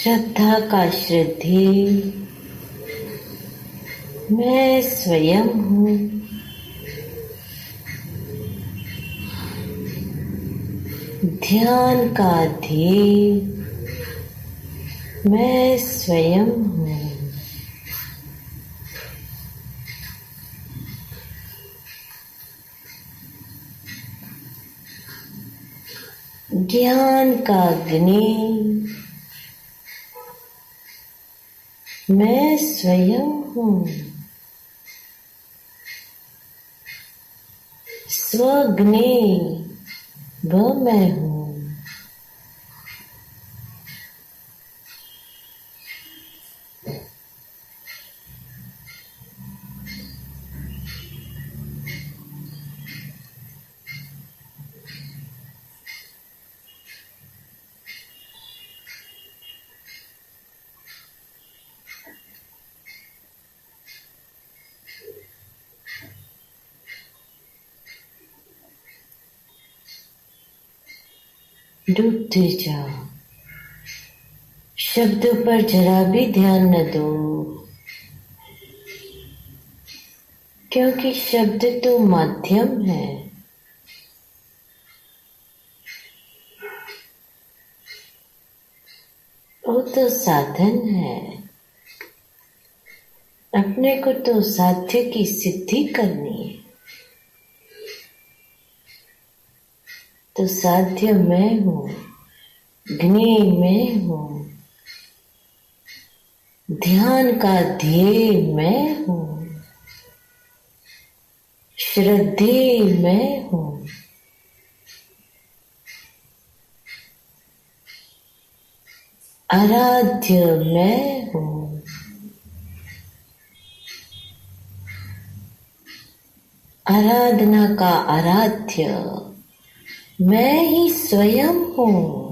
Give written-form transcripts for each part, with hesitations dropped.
श्रद्धा का श्रद्धे मैं स्वयं हूँ। ध्यान का ध्येय मैं स्वयं हूँ। ज्ञान का अग्नि मैं स्वयं हूँ। स्वग्नि वह मैं हूँ। डूबते जाओ, शब्दों पर जरा भी ध्यान न दो, क्योंकि शब्द तो माध्यम है। वो तो साधन है। अपने को तो साध्य की सिद्धि करनी है। तो साध्य मैं हूँ, ज्ञेय मैं हूँ, ध्यान का ध्येय मैं हूँ, श्रद्धेय मैं हूँ। आराध्य मैं हूँ। आराधना का आराध्य मैं ही स्वयं हूँ।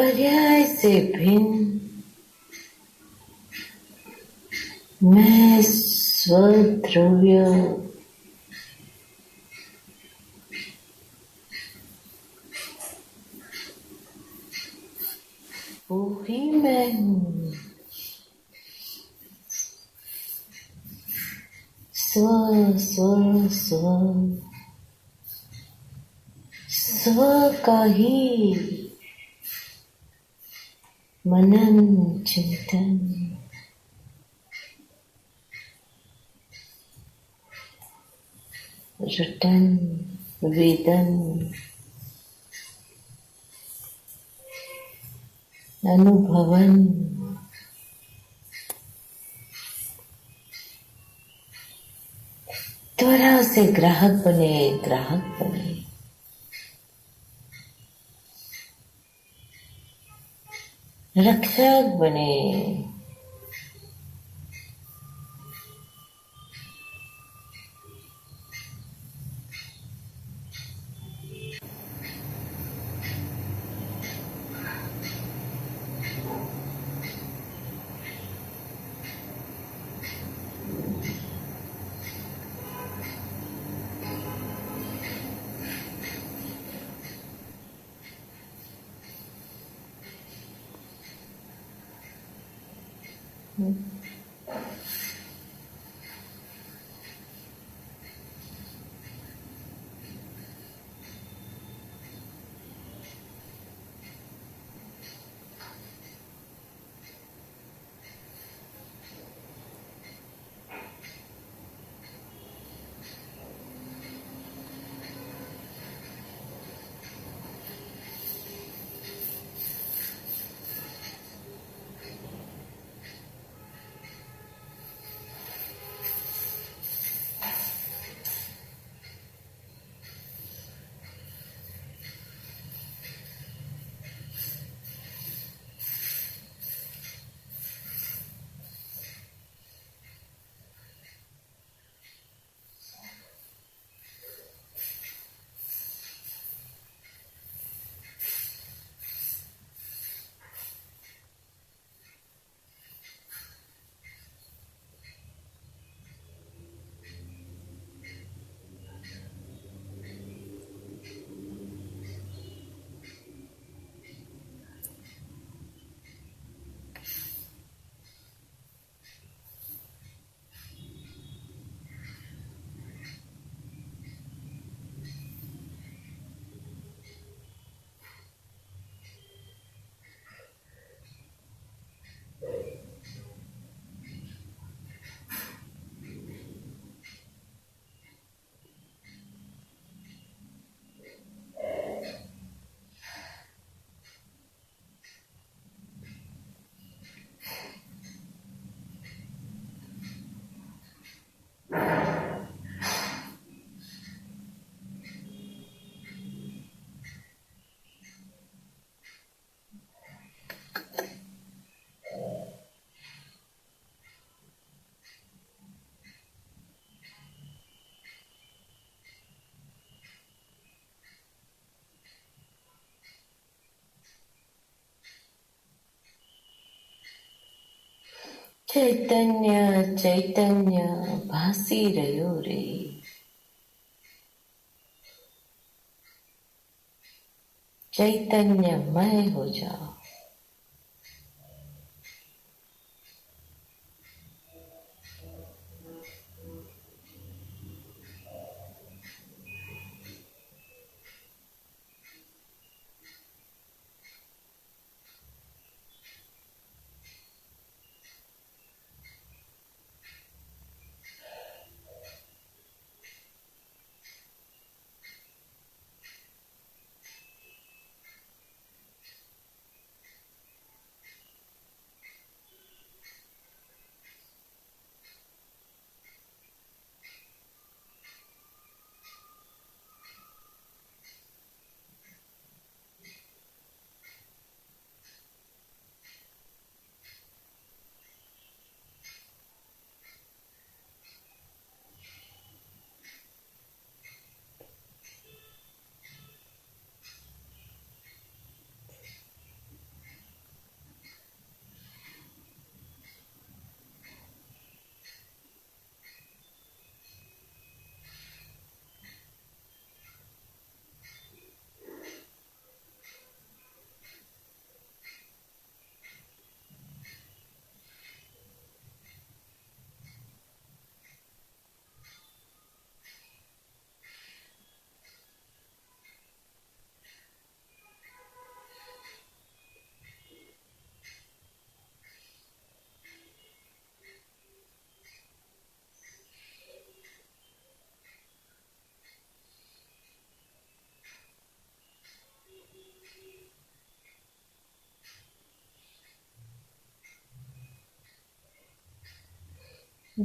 पर्याय से भिन्न मैं स्वध्रुव्य वो ही मैं हूँ। स्व स्व स्व स्व का ही मनन चिंतन रटन वेदन अनुभवन त्वरा से ग्राहक बने, ग्राहक बने। रक्षक बने, चैतन्य चैतन्य भासी रह्यो रे। चैतन्यमय हो जाओ।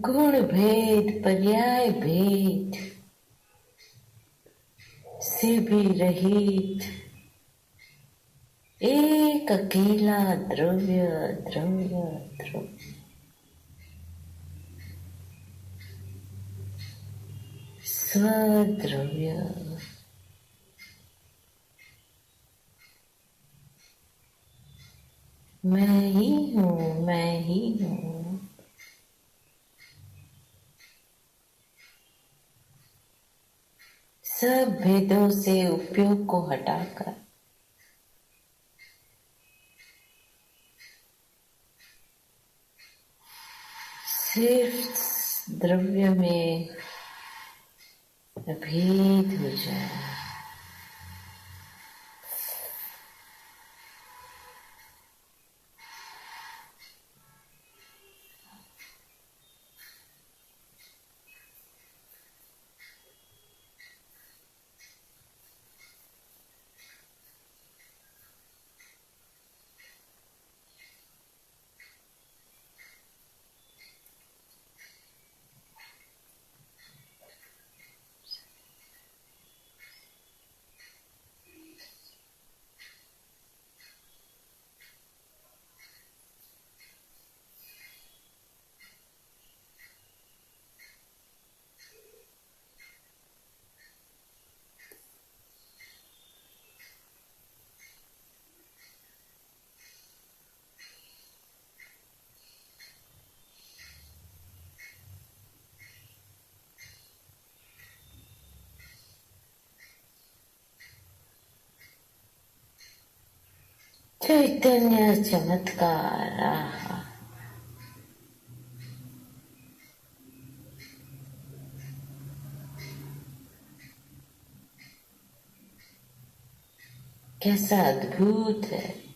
गुण भेद पर्याय भेद से भी रहित एक अकेला द्रव्य द्रव्य द्रव्य स्वद्रव्य। मैं ही हूँ, मैं ही हूँ। सब भेदों से उपयोग को हटाकर सिर्फ द्रव्य में अभेद हो जाए। चैतन्य चमत्कार आहा। कैसा अद्भुत है।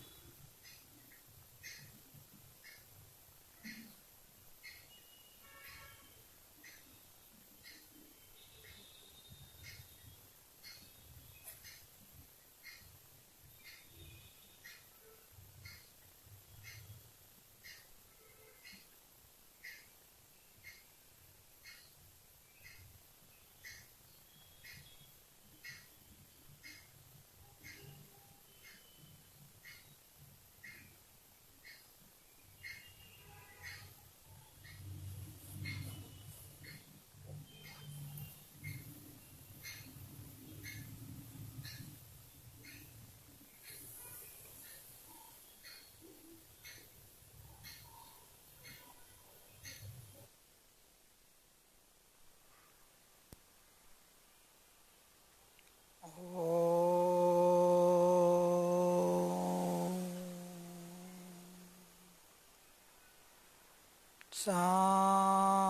शांति।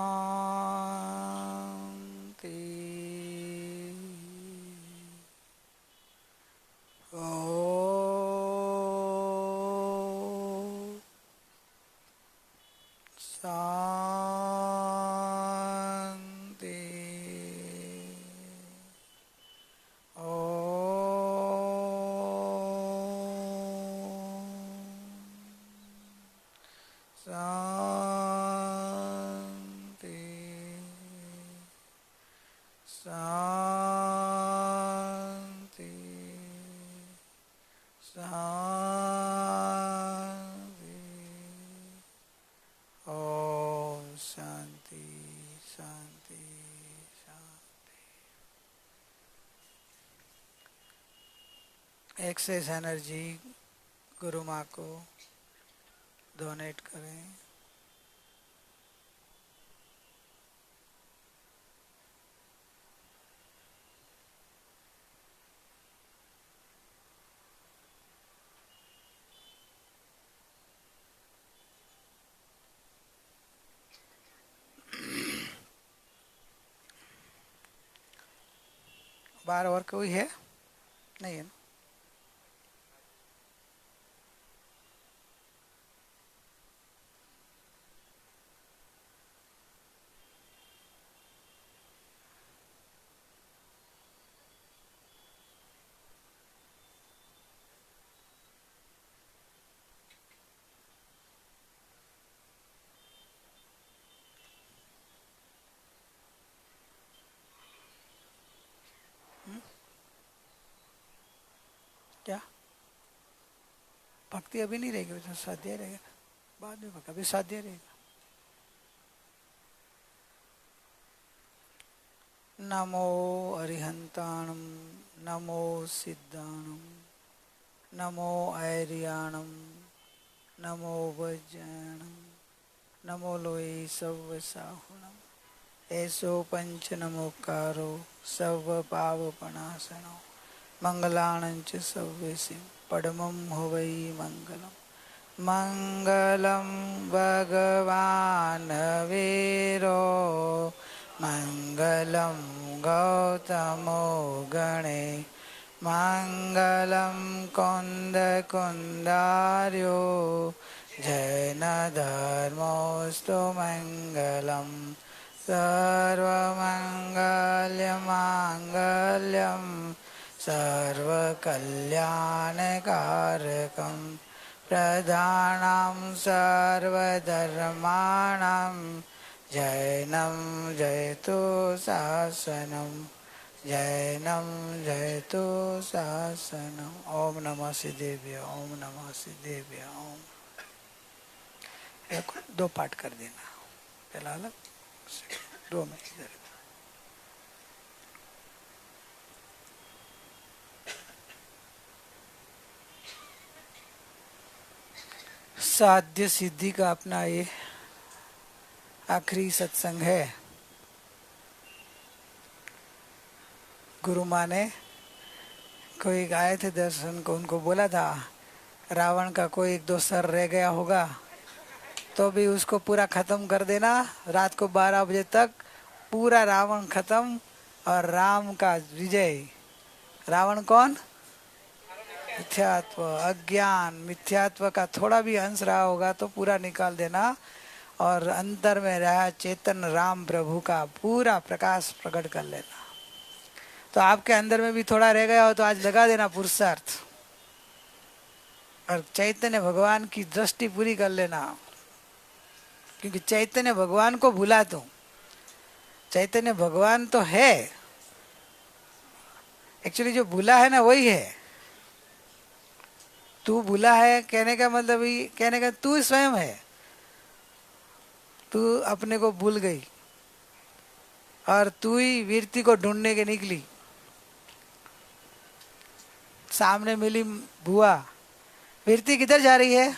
शांति। शांति। शांति। शांति। ओम शांति शांति शांति। एक्सेस एनर्जी गुरु माँ को डोनेट करें। बार और कोई है? नहीं है ना? क्या भक्ति अभी नहीं रहेगी, तो स्वाध्याय रहेगा, बाद में भक्ति, अभी स्वाध्याय रहेगा। नमो अरिहंताणम, नमो सिद्धाणम, नमो ऐरियाणम, नमो वज्राणम, नमो लोये सव साहुणम, ऐसो पंच नमोकारो सर्व पावपनाशनो, मंगलाणंच सव्यसिं पडमं हवै मंगलम। मंगलम भगवान वीरो, मंगलम गौतमो गणे, मंगलम कुंद कुंदार्यो, जैन धर्मोस्तु मंगलम। सर्वमंगलमांगल्यं सर्वकल्याणकारकं, प्रधानं सर्वधर्माणां, जैनं जयतु शासनं, जैनं जयतु शासनं। ओम नमः सिद्धेभ्य, ओम नमः सिद्धेभ्य। ओम एक दो पाठ कर देना, पहला अलग, दो में इधर। साध्य सिद्धि का अपना ये आखिरी सत्संग है। गुरु माँ ने कोई आए थे दर्शन को, उनको बोला था रावण का कोई एक दो सर रह गया होगा तो भी उसको पूरा खत्म कर देना, रात को 12 बजे तक पूरा रावण खत्म और राम का विजय। रावण कौन? मिथ्यात्व, अज्ञान, मिथ्यात्व का थोड़ा भी अंश रहा होगा तो पूरा निकाल देना और अंतर में रहा चेतन राम प्रभु का पूरा प्रकाश प्रकट कर लेना। तो आपके अंदर में भी थोड़ा रह गया हो तो आज लगा देना पुरुषार्थ और चैतन्य भगवान की दृष्टि पूरी कर लेना, क्योंकि चैतन्य भगवान को भूला तो चैतन्य भगवान तो है, एक्चुअली जो भूला है ना वही है। तू भूला है कहने का मतलब ही, कहने का तू स्वयं है, तू अपने को भूल गई और तू ही वीरती को ढूंढने के निकली। सामने मिली बुआ, वीरती किधर जा रही है?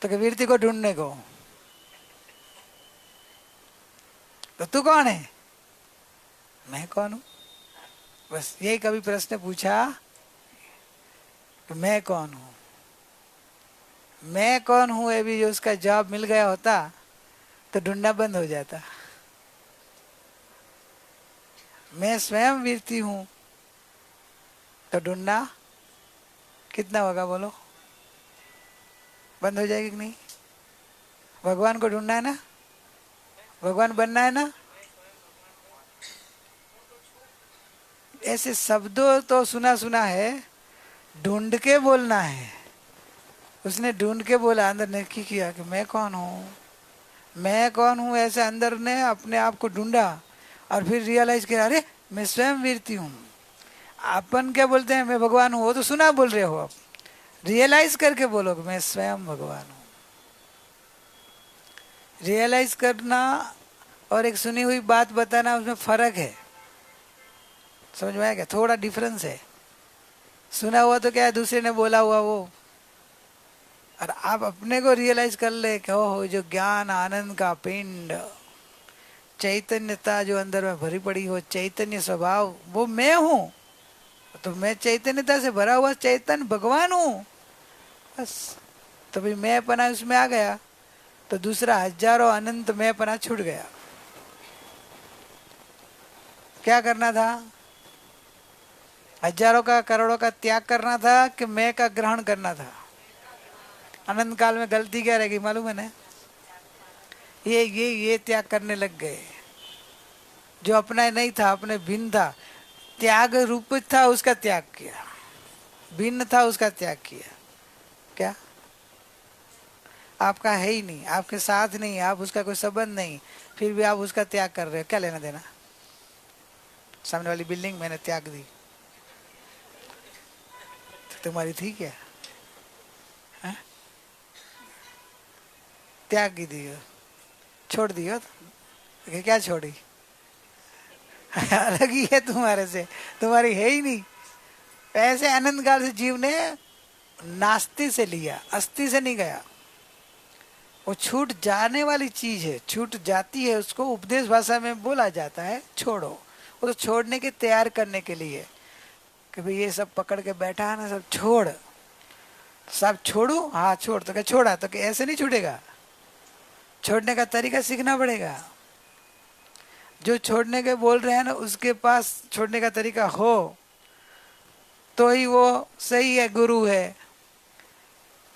तो वीरती को ढूंढने को। तो तू कौन है? मैं कौन हूं? बस यही कभी प्रश्न पूछा कि मैं कौन हूं, मैं कौन हूं, ये भी जो उसका जवाब मिल गया होता तो ढूंढना बंद हो जाता। मैं स्वयं वीरती हूं तो ढूंढना कितना होगा बोलो? बंद हो जाएगी कि नहीं? भगवान को ढूंढना है ना, भगवान बनना है ना। ऐसे शब्दों तो सुना सुना है, ढूंढ के बोलना है। उसने ढूंढ के बोला, अंदर ने की किया कि मैं कौन हूँ, मैं कौन हूँ, ऐसे अंदर ने अपने आप को ढूंढा और फिर रियलाइज किया अरे मैं स्वयं वीरती हूँ। अपन क्या बोलते हैं मैं भगवान हूँ, वो तो सुना बोल रहे हो, आप रियलाइज करके बोलो कि मैं स्वयं भगवान हूँ। रियलाइज करना और एक सुनी हुई बात बताना, उसमें फर्क है। समझ में आया क्या? थोड़ा डिफरेंस है। सुना हुआ तो क्या है, दूसरे ने बोला हुआ वो, और आप अपने को रियलाइज कर ले कि हो जो ज्ञान आनंद का पिंड, चैतन्यता जो अंदर में भरी पड़ी हो, चैतन्य स्वभाव, वो मैं हूँ। तो मैं चैतन्यता से भरा हुआ चैतन्य भगवान हूँ बस। तो भाई मैं पना उसमें आ गया तो दूसरा हजारों अनंत मैं पना छूट गया। क्या करना था? हजारों का करोड़ों का त्याग करना था कि मैं का ग्रहण करना था? अनंत काल में गलती क्या रहेगी मालूम है ना? ये त्याग करने लग गए। जो अपना नहीं था, अपने भिन्न था, त्याग रूप था उसका त्याग किया, भिन्न था उसका त्याग किया। क्या? आपका है ही नहीं, आपके साथ नहीं, आप उसका कोई संबंध नहीं, फिर भी आप उसका त्याग कर रहे हो। क्या लेना देना? सामने वाली बिल्डिंग मैंने त्याग दी, तुम्हारी थी क्या? है? त्याग की दी हो, छोड़ दी हो तो क्या छोड़ी? अलग ही है तुम्हारे से, तुम्हारी है ही नहीं। ऐसे अनंत काल से जीव ने नास्ति से लिया, अस्थि से नहीं गया। वो छूट जाने वाली चीज है, छूट जाती है, उसको उपदेश भाषा में बोला जाता है छोड़ो। वो तो छोड़ने के तैयार करने के लिए कि भाई ये सब पकड़ के बैठा है ना, सब छोड़, सब छोड़ू, हाँ छोड़, तो क्या छोड़ा, तो क्या ऐसे नहीं छूटेगा, छोड़ने का तरीका सीखना पड़ेगा। जो छोड़ने के बोल रहे हैं ना, उसके पास छोड़ने का तरीका हो तो ही वो सही है, गुरु है।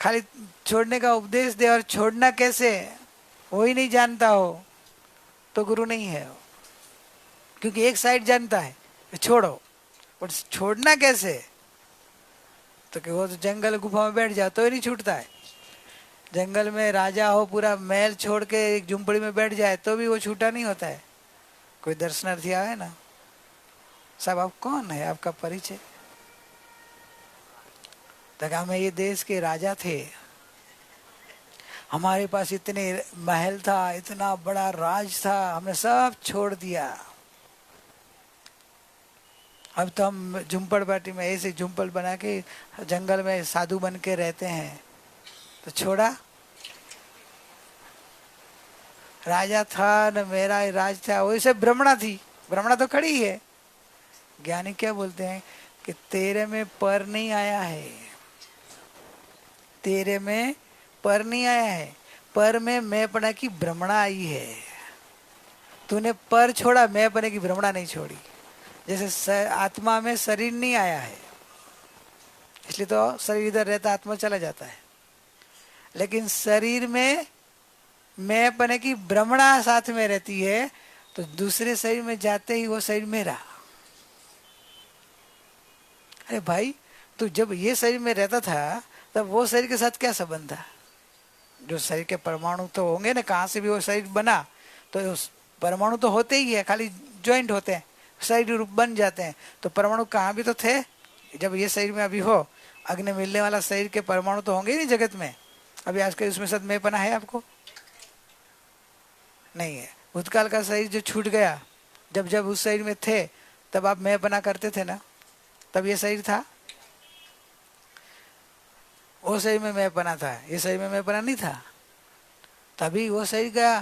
खाली छोड़ने का उपदेश दे और छोड़ना कैसे वो ही नहीं जानता हो तो गुरु नहीं है वो। क्योंकि एक साइड जानता है छोड़ो, और छोड़ना कैसे, तो कि वो तो जंगल गुफा में बैठ जाओ तो ही नहीं छूटता है। जंगल में राजा हो, पूरा महल छोड़ के एक झुंपड़ी में बैठ जाए तो भी वो छूटा नहीं होता है। कोई दर्शनार्थी आए ना, साहब आप कौन है, आपका परिचय? तो कहा मैं ये देश के राजा थे, हमारे पास इतने महल था, इतना बड़ा राज था, हमने सब छोड़ दिया, अब तो हम झुंपड़ पार्टी में ऐसे झुंपड़ बना के जंगल में साधु बन के रहते हैं। तो छोड़ा, राजा था न मेरा ही राज था, वैसे भ्रमणा थी, भ्रमणा तो खड़ी है। ज्ञानी क्या बोलते हैं कि तेरे में पर नहीं आया है, तेरे में पर नहीं आया है, पर में मैंपना की भ्रमणा आई है। तूने पर छोड़ा, मैंपने की भ्रमणा नहीं छोड़ी। जैसे आत्मा में शरीर नहीं आया है, इसलिए तो शरीर इधर रहता, आत्मा चला जाता है, लेकिन शरीर में मैंपने की भ्रमणा साथ में रहती है, तो दूसरे शरीर में जाते ही वो शरीर मेरा। अरे भाई, तू जब ये शरीर में रहता था तब वो शरीर के साथ क्या संबंध था? जो शरीर के परमाणु तो होंगे ना, कहाँ से भी वो शरीर बना, तो परमाणु तो होते ही है, खाली ज्वाइंट होते हैं, शरीर रूप बन जाते हैं। तो परमाणु कहाँ भी तो थे, जब ये शरीर में अभी हो, अग्नि मिलने वाला शरीर के परमाणु तो होंगे ही नहीं जगत में। अभी आज के उसमें साथ में पना है आपको? नहीं है। भूतकाल का शरीर जो छूट गया, जब जब उस शरीर में थे तब आप मैं पना करते थे ना, तब ये शरीर था, वो शरीर में मैं पना था, ये शरीर में मैं पना नहीं था। तभी वो शरीर गया,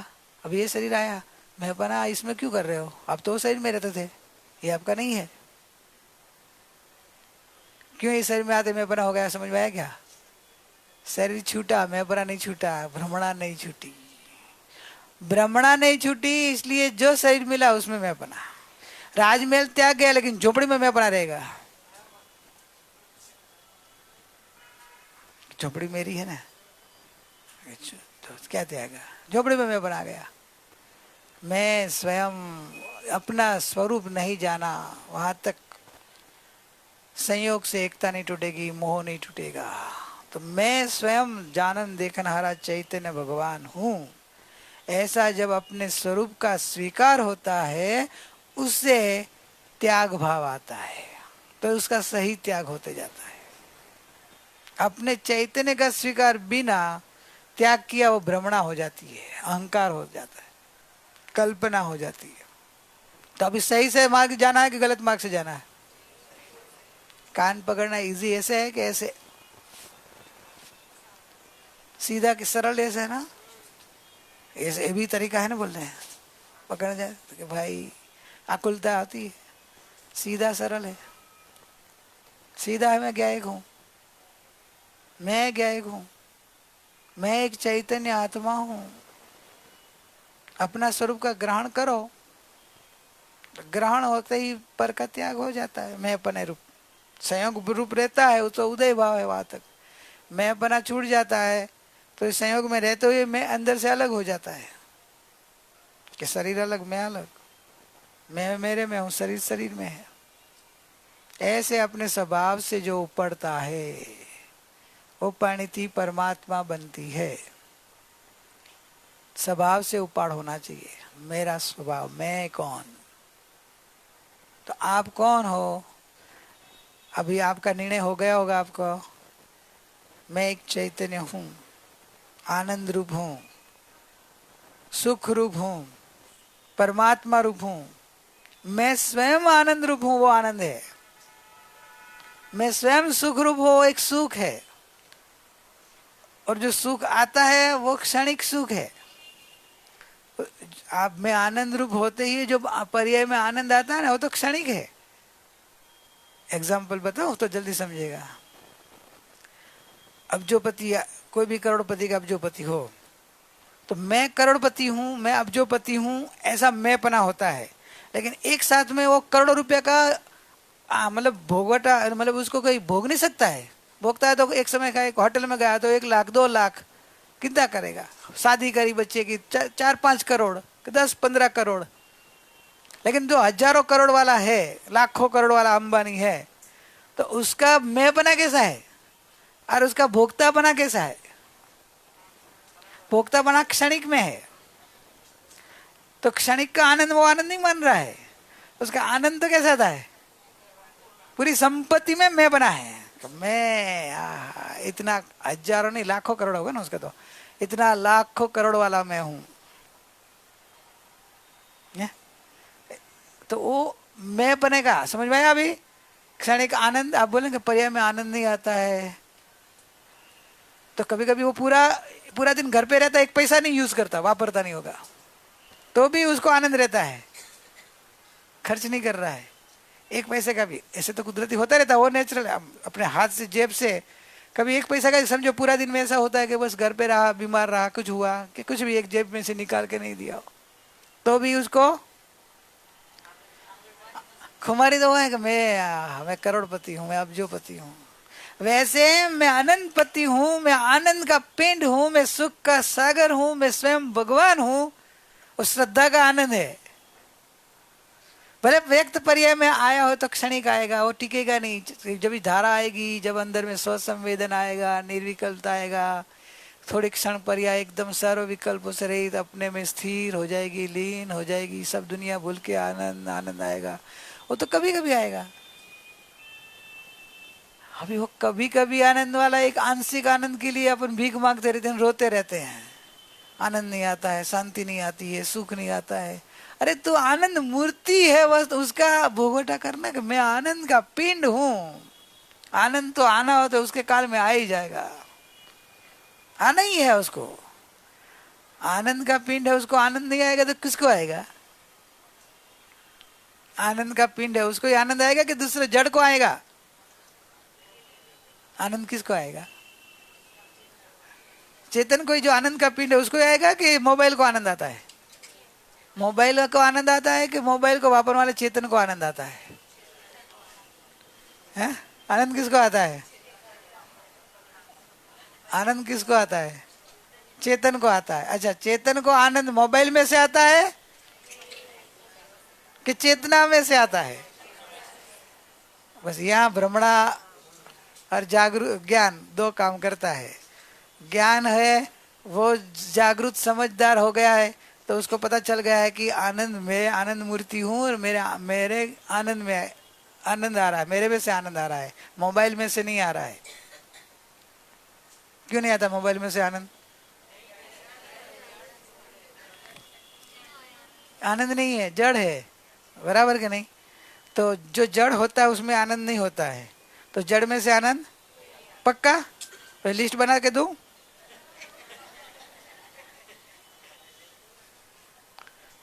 अब ये शरीर आया, मैं पना इसमें क्यों कर रहे हो? आप तो वो शरीर में रहते थे, ये आपका नहीं है, क्यों इस शरीर में आते मैं पना हो गया? समझ में आया क्या? शरीर छूटा, मैं पना नहीं छूटा, भ्रमणा नहीं छूटी। भ्रमणा नहीं छूटी, इसलिए जो शरीर मिला उसमें मैं पना। राजमहल त्याग गया, लेकिन झोपड़ी में मैं पना रहेगा। झोपड़ी मेरी है ना, तो क्या त्यागा? झोपड़ी में मैं बना गया। मैं स्वयं अपना स्वरूप नहीं जाना, वहां तक संयोग से एकता नहीं टूटेगी, मोह नहीं टूटेगा। तो मैं स्वयं जानन देखन हारा चैतन्य भगवान हूँ, ऐसा जब अपने स्वरूप का स्वीकार होता है, उससे त्याग भाव आता है, तो उसका सही त्याग होते जाता है। अपने चैतन्य का स्वीकार बिना त्याग किया वो भ्रमणा हो जाती है, अहंकार हो जाता है, कल्पना हो जाती है। तो अभी सही से मार्ग जाना है कि गलत मार्ग से जाना है? कान पकड़ना इजी ऐसे है कि ऐसे सीधा कि सरल ऐसे है ना, ऐसे भी तरीका है ना बोलते हैं पकड़ जाए तो कि भाई आकुलता आती है। सीधा सरल है, सीधा है मैं ज्ञायक हूँ, मैं ज्ञायक हूँ, मैं एक चैतन्य आत्मा हूँ। अपना स्वरूप का ग्रहण करो, तो ग्रहण होते ही पर का त्याग हो जाता है। मैं अपने रूप संयोग रूप रहता है, वो तो उदय भाव है, वहां तक मैं अपना छूट जाता है, तो इस संयोग में रहते हुए मैं अंदर से अलग हो जाता है कि शरीर अलग, मैं अलग, मैं मेरे में हूँ, शरीर शरीर में है। ऐसे अपने स्वभाव से जो उपड़ता है वो परिणति परमात्मा बनती है। स्वभाव से उपाड़ होना चाहिए, मेरा स्वभाव, मैं कौन। तो आप कौन हो? अभी आपका निर्णय हो गया होगा आपको, मैं एक चैतन्य हूं, आनंद रूप हूं, सुख रूप हूं, परमात्मा रूप हूं, मैं स्वयं आनंद रूप हूं, वो आनंद है। मैं स्वयं सुख रूप हूं, वो एक सुख है। और जो सुख आता है वो क्षणिक सुख है। आप में आनंद रूप होते ही जो पर्याय में आनंद आता है ना, वो तो क्षणिक है। एग्जाम्पल बताओ तो जल्दी समझेगा। अब्जोपति, कोई भी करोड़पति का अब्जोपति हो, तो मैं करोड़पति हूं, मैं अब्जोपति हूं, ऐसा मैं पना होता है। लेकिन एक साथ में वो करोड़ों रुपया का मतलब भोगवटा, मतलब उसको कोई भोग नहीं सकता है। भोगता है तो एक समय का, एक होटल में गया तो 1 लाख 2 लाख कितना करेगा, शादी करी बच्चे की 4-5 करोड़, 10-15 करोड़। लेकिन जो हजारों करोड़ वाला है, लाखों करोड़ वाला अंबानी है, तो उसका मैं बना कैसा है और उसका भोक्ता बना कैसा है? भोक्ता बना क्षणिक में है। तो क्षणिक का आनंद वो आनंद नहीं मान रहा है। उसका आनंद तो कैसा था है, पूरी संपत्ति में मैं बना है। तो मैं इतना हजारों नहीं लाखों करोड़ होगा ना उसका, तो इतना लाखों करोड़ वाला मैं हूं। तो वो मैं बनेगा, समझ में आया? अभी क्षणिक आनंद, आप बोलेंगे पर्याय में आनंद नहीं आता है, तो कभी कभी वो पूरा पूरा दिन घर पे रहता, एक पैसा नहीं यूज करता, वापरता नहीं होगा, तो भी उसको आनंद रहता है, खर्च नहीं कर रहा है एक पैसे का भी। ऐसे तो कुदरती होता रहता है, वो नेचुरल, अपने हाथ से जेब से कभी एक पैसा का, समझो पूरा दिन में ऐसा होता है कि बस घर पे रहा, बीमार रहा, कुछ हुआ कि कुछ भी एक जेब में से निकाल के नहीं दिया, तो भी उसको खुमारी तो है कि मैं करोड़पति हूँ, मैं अब्जोपति हूँ। वैसे मैं आनंदपति हूँ, मैं आनंद का पिंड हूँ, मैं सुख का सागर हूँ, मैं स्वयं भगवान हूँ। उस श्रद्धा का आनंद है। भले व्यक्त पर्याय में आया हो तो क्षणिक आएगा, वो टिकेगा नहीं। जब भी धारा आएगी, जब अंदर में स्व संवेदन आएगा, निर्विकल्पता आएगा, थोड़ी क्षण पर्याय एकदम सर्व विकल्पों से रहित अपने में स्थिर हो जाएगी, लीन हो जाएगी, सब दुनिया भूल के आनंद आनंद आएगा। वो तो कभी कभी आएगा। अभी वो कभी कभी आनंद वाला एक आंशिक आनंद के लिए अपन भीख मांगते रहते हैं, रोते रहते हैं, आनंद नहीं आता है, शांति नहीं आती है, सुख नहीं आता है। अरे तो आनंद मूर्ति है, बस उसका भोगवटा करना कि मैं आनंद का पिंड हूं। आनंद तो आना हो तो उसके काल में आ ही जाएगा, आना ही है उसको। आनंद का पिंड है, उसको आनंद नहीं आएगा तो किसको आएगा? आनंद का पिंड है, उसको ही आनंद आएगा कि दूसरे जड़ को आएगा? आनंद किसको आएगा? चेतन को ही, जो आनंद का पिंड है उसको आएगा कि मोबाइल को आनंद आता है? मोबाइल को आनंद आता है कि मोबाइल को वापरने वाले चेतन को आनंद आता है? हैं? आनंद किसको आता है? आनंद किसको आता है? चेतन को आता है। अच्छा, चेतन को आनंद मोबाइल में से आता है कि चेतना में से आता है? बस यहाँ भ्रमणा और जागरूक ज्ञान दो काम करता है। ज्ञान है वो जागरूक समझदार हो गया है, तो उसको पता चल गया है कि आनंद, मैं आनंद मूर्ति हूँ और मेरे मेरे आनंद में आनंद आ रहा है, मेरे में से आनंद आ रहा है, मोबाइल में से नहीं आ रहा है। क्यों नहीं आता मोबाइल में से आनंद? आनंद नहीं है, जड़ है, बराबर के नहीं? तो जो जड़ होता है उसमें आनंद नहीं होता है, तो जड़ में से आनंद पक्का? तो लिस्ट बना के दूं?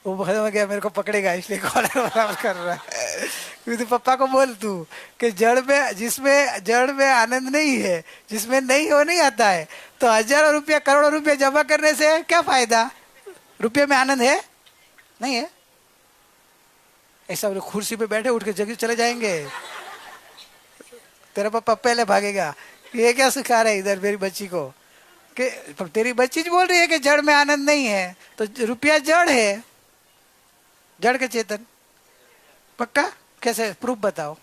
वो हो गया, मेरे को पकड़ेगा इसलिए कॉल कर रहा है। क्योंकि पापा को बोल तू कि जड़ में, जिसमें जड़ में आनंद नहीं है, जिसमें नहीं हो नहीं आता है, तो हजारों रुपया करोड़ों रुपया जमा करने से क्या फायदा? रुपये में आनंद है नहीं है? ऐसा कुर्सी पे बैठे उठ के जगह चले जाएंगे, तेरा पापा पहले भागेगा। ये क्या सिखा रहा है इधर मेरी बच्ची को कि तेरी बच्ची बोल रही है कि जड़ में आनंद नहीं है, तो रुपया जड़ है, जड़ के चेतन पक्का? कैसे प्रूफ बताओ?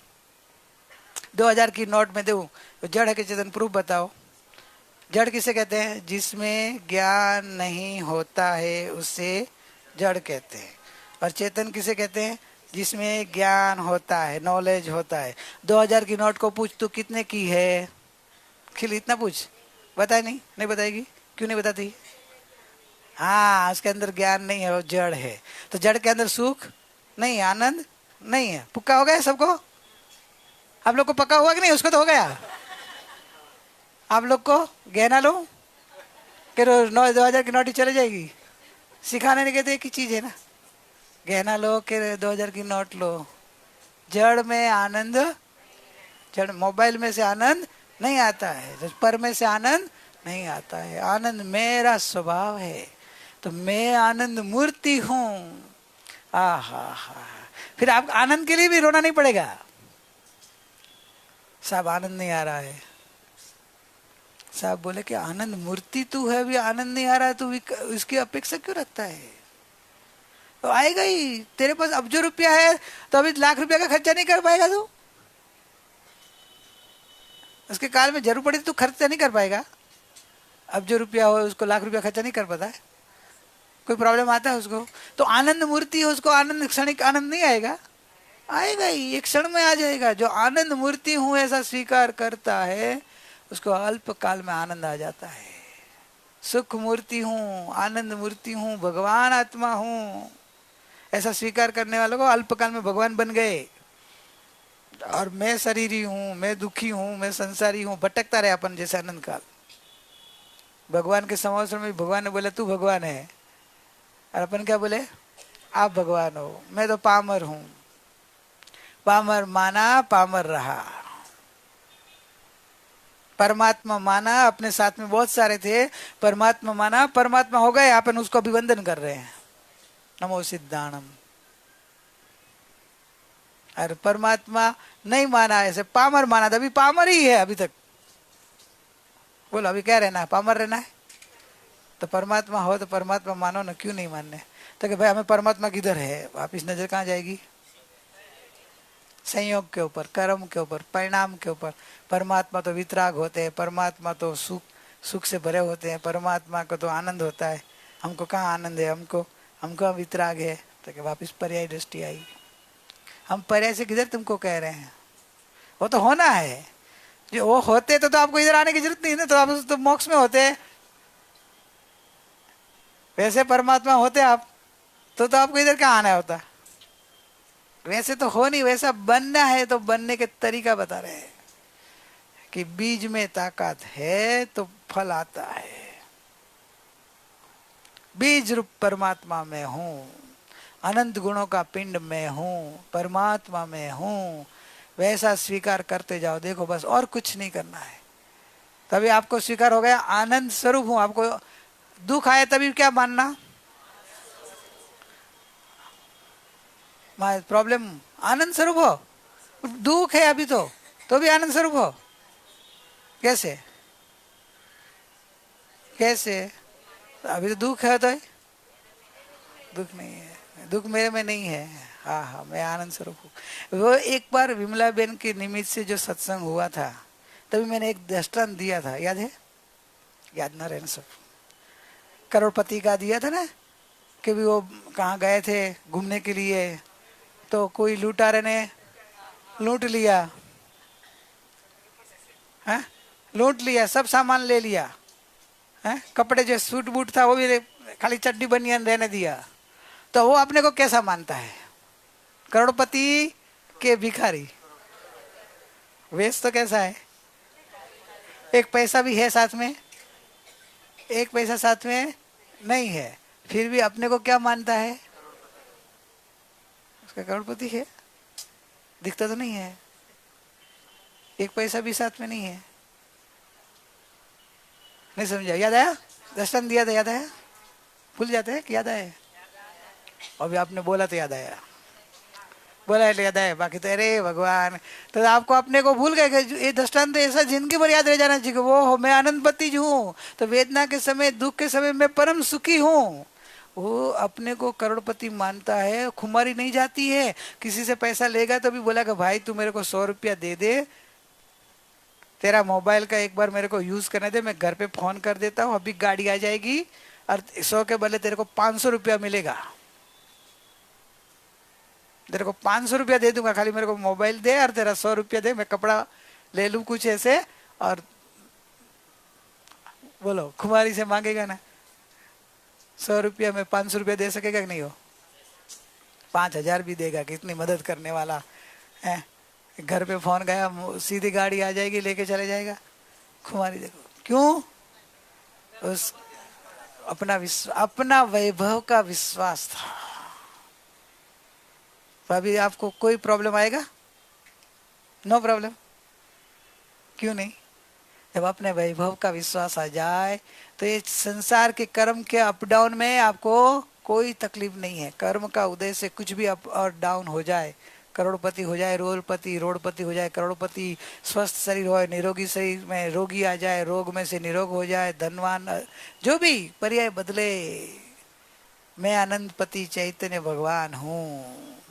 2000 की नोट में दूं तो जड़ है के चेतन, प्रूफ बताओ। जड़ किसे कहते हैं? जिसमें ज्ञान नहीं होता है उसे जड़ कहते हैं। और चेतन किसे कहते हैं? जिसमें ज्ञान होता है, नॉलेज होता है। 2000 की नोट को पूछ तू कितने की है, खिल इतना पूछ, बताए नहीं, नहीं बताएगी, क्यों नहीं बताती? हाँ, उसके अंदर ज्ञान नहीं है, वो जड़ है। तो जड़ के अंदर सुख नहीं, आनंद नहीं है। पक्का हो गया सबको? आप लोग को पक्का हुआ कि नहीं? उसको तो हो गया। आप लोग को गहना लो कि 2000 की नोट ही चले जाएगी? सिखाने नहीं कहते, एक ही चीज है ना, गहना लो कि 2000 की नोट लो। जड़ में आनंद, जड़ मोबाइल में से आनंद नहीं आता है, पर में से आनंद नहीं आता है। आनंद मेरा स्वभाव है, तो मैं आनंद मूर्ति हूं। आहा हा, फिर आप आनंद के लिए भी रोना नहीं पड़ेगा। साहब आनंद नहीं आ रहा है, साहब बोले कि आनंद मूर्ति तू है, अभी आनंद नहीं आ रहा है, तू इसकी अपेक्षा क्यों रखता है? तो आएगा ही। तेरे पास अब्जो रुपया है तो अभी लाख रुपया का खर्चा नहीं कर पाएगा तू? उसके काल में जरूर पड़ी तो तू खर्चा नहीं कर पाएगा। अब जो रुपया हो उसको लाख रुपया खर्चा नहीं कर पाता है, कोई प्रॉब्लम आता है उसको? तो आनंद मूर्ति है, उसको आनंद, क्षणिक आनंद नहीं आएगा? आएगा ही, एक क्षण में आ जाएगा। जो आनंद मूर्ति हूं ऐसा स्वीकार करता है उसको अल्प काल में आनंद आ जाता है। सुख मूर्ति हूं, आनंद मूर्ति हूं, भगवान आत्मा हूं, ऐसा स्वीकार करने वालों को अल्पकाल में भगवान बन गए। और मैं शरीरी हूं, मैं दुखी हूं, मैं संसारी हूं, भटकता रहे अपन जैसे अनंत काल। भगवान के समावसर में भगवान ने बोला तू भगवान है, और अपन क्या बोले? आप भगवान हो, मैं तो पामर हूं। पामर माना, पामर रहा। परमात्मा माना, अपने साथ में बहुत सारे थे, परमात्मा माना, परमात्मा हो गए, अपन उसको अभिवंदन कर रहे हैं, नमो सिद्धाणम। और परमात्मा नहीं माना, ऐसे पामर माना था, अभी पामर ही है अभी तक। बोलो अभी क्या रहना है? पामर रहना है। तो परमात्मा हो तो परमात्मा मानो ना, क्यों नहीं मानने? तो कि भाई हमें परमात्मा किधर है, वापिस नजर कहाँ जाएगी? संयोग के ऊपर, कर्म के ऊपर, परिणाम के ऊपर। परमात्मा तो वितराग होते हैं, परमात्मा तो सुख सुख से भरे होते हैं, परमात्मा को तो आनंद होता है। हमको कहाँ आनंद है? हमको वितराग है। तो कि वापिस पर्याय दृष्टि आई। हम पर्याय से किधर तुमको कह रहे हैं? वो तो होना है। जो वो होते तो आपको इधर आने की जरूरत नहीं ना, तो आप तो मोक्ष में होते। वैसे परमात्मा होते आप तो आपको इधर कहाँ आना होता? वैसे तो हो नहीं, वैसा बनना है। तो बनने के तरीका बता रहे हैं कि बीज में ताकत है तो फल आता है। बीज रूप परमात्मा में हूँ, अनंत गुणों का पिंड में हूँ, परमात्मा में हूँ, वैसा स्वीकार करते जाओ। देखो बस और कुछ नहीं करना है, तभी आपको स्वीकार हो गया। आनंद स्वरूप हूँ। आपको दुख आए तभी क्या मानना? प्रॉब्लम आनंद स्वरूप हो। दुख है अभी तो भी आनंद स्वरूप हो। कैसे कैसे? अभी तो दुख है, तो है? दुख नहीं है, दुख मेरे में नहीं है। हाँ हाँ, मैं आनंद स्वरूप हूँ। वो एक बार विमला बेन के निमित्त से जो सत्संग हुआ था, तभी मैंने एक दृष्टांत दिया था, याद है? याद ना रहना सब। करोड़पति का दिया था ना, कि भी वो कहाँ गए थे घूमने के लिए, तो कोई लूटारे ने लूट लिया, है? लूट लिया, सब सामान ले लिया, है? कपड़े जो सूट बूट था वो भी खाली चड्डी बनियान रहने दिया। तो वो अपने को कैसा मानता है? करोड़पति के भिखारी? वेश तो कैसा है? एक पैसा भी है साथ में? एक पैसा साथ में नहीं है, फिर भी अपने को क्या मानता है? उसका करोड़पति है, दिखता तो नहीं है, एक पैसा भी साथ में नहीं है। नहीं समझा? याद आया? दर्शन दिया था, याद आया? भूल जाते हैं कि याद आया? अभी आपने बोला तो याद आया, बोला है याद आया, बाकी तो अरे भगवान। तो आपको अपने को भूल गए कि ये दृष्टांत तो ऐसा जिंदगी भर याद रह जाना चाहिए। वो हो, मैं आनंदपति हूँ, तो वेदना के समय, दुख के समय मैं परम सुखी हूँ। वो अपने को करोड़पति मानता है। खुमारी नहीं जाती है। किसी से पैसा लेगा तो भी बोला कि भाई तू मेरे को 100 रुपया दे दे, तेरा मोबाइल का एक बार मेरे को यूज करने दे, मैं घर पे फोन कर देता हूँ, अभी गाड़ी आ जाएगी और 100 के बदले तेरे को 500 रुपया मिलेगा। तेरे को 500 रुपया दे दूंगा, खाली मेरे को मोबाइल दे और तेरा 100 रुपया दे, मैं कपड़ा ले लूं कुछ ऐसे। और बोलो कुमारी से मांगेगा ना 100 रुपया में 500 रुपया दे सकेगा कि नहीं? हो 5,000 भी देगा, कितनी मदद करने वाला है। घर पे फोन गया, सीधी गाड़ी आ जाएगी, लेके चले जाएगा। कुमारी देखो क्यों, उस अपना वैभव का विश्वास था। तो अभी आपको कोई प्रॉब्लम आएगा? No problem. क्यों नहीं? जब अपने वैभव का विश्वास आ जाए तो ये संसार के कर्म के अप डाउन में आपको कोई तकलीफ नहीं है। कर्म का उदय से कुछ भी अप और डाउन हो जाए, करोड़पति हो जाए रोड़पति हो जाए करोड़पति, स्वस्थ शरीर हो, निरोगी शरीर में रोगी आ जाए, रोग में से निरोग हो जाए, धनवान, जो भी पर्याय बदले, मैं आनंदपति चैतन्य भगवान हूँ।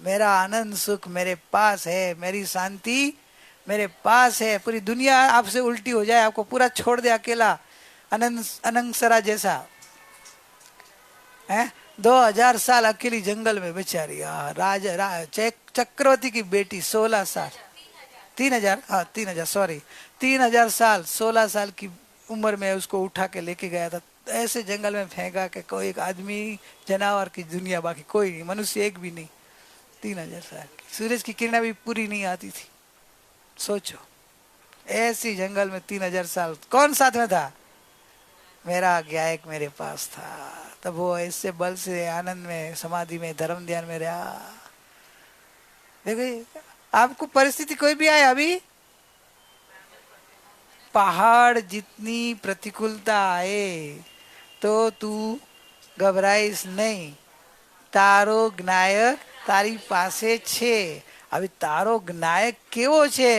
मेरा आनंद सुख मेरे पास है, मेरी शांति मेरे पास है। पूरी दुनिया आपसे उल्टी हो जाए, आपको पूरा छोड़ दे अकेला, अनंगसरा जैसा है, 2000 साल अकेली जंगल में बेचारी, चक्रवर्ती की बेटी 16 साल, 3000, हाँ 3000, सॉरी 3000 साल, 16 साल की उम्र में उसको उठा के लेके गया था, ऐसे जंगल में फेंका कि कोई एक आदमी जानवर की दुनिया, बाकी कोई नहीं, मनुष्य एक भी नहीं। 3000 साल की, सूरज की किरणें भी पूरी नहीं आती थी। सोचो ऐसी जंगल में 3000 साल कौन साथ में था? मेरा गायक मेरे पास था। तब वो ऐसे बल से आनंद में, समाधि में, धर्म ध्यान में रहा। देखो आपको परिस्थिति कोई भी आए, अभी पहाड़ जितनी प्रतिकूलता आए तो तू घबराइस नहीं, તારો જ્ઞાયક તારી પાસે છે। હવે તારો જ્ઞાયક કેવો છે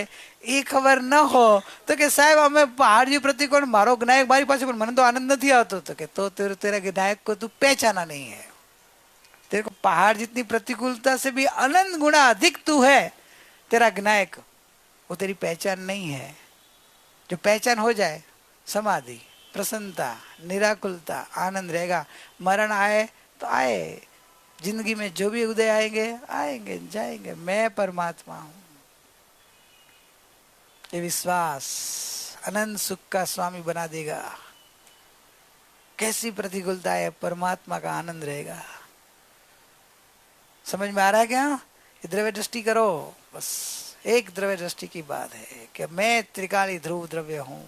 એ ખબર ન હો તો કે સાહેબ અમે પહાડ प्रतिकोण, मारो ज्ञायक मारी पास, पर मन तो आनंद नहीं आता। तो के तो तेरा ज्ञायक को तू पहचाना नहीं है। तेरे को पहाड़ जितनी प्रतिकूलता से भी अनंत गुना अधिक तू है, तेरा ज्ञायक, वो तेरी पहचान नहीं है। जो पहचान हो जाए, समाधि, प्रसन्नता, निराकुलता, आनंद रहेगा। मरण आए तो आए, जिंदगी में जो भी उदय आएंगे आएंगे जाएंगे, मैं परमात्मा हूं। ये विश्वास अनंत सुख का स्वामी बना देगा। कैसी प्रतिकूलता है, परमात्मा का आनंद रहेगा। समझ में आ रहा है क्या? ये द्रव्य दृष्टि करो, बस एक द्रव्य दृष्टि की बात है कि मैं त्रिकाली ध्रुव द्रव्य हूं।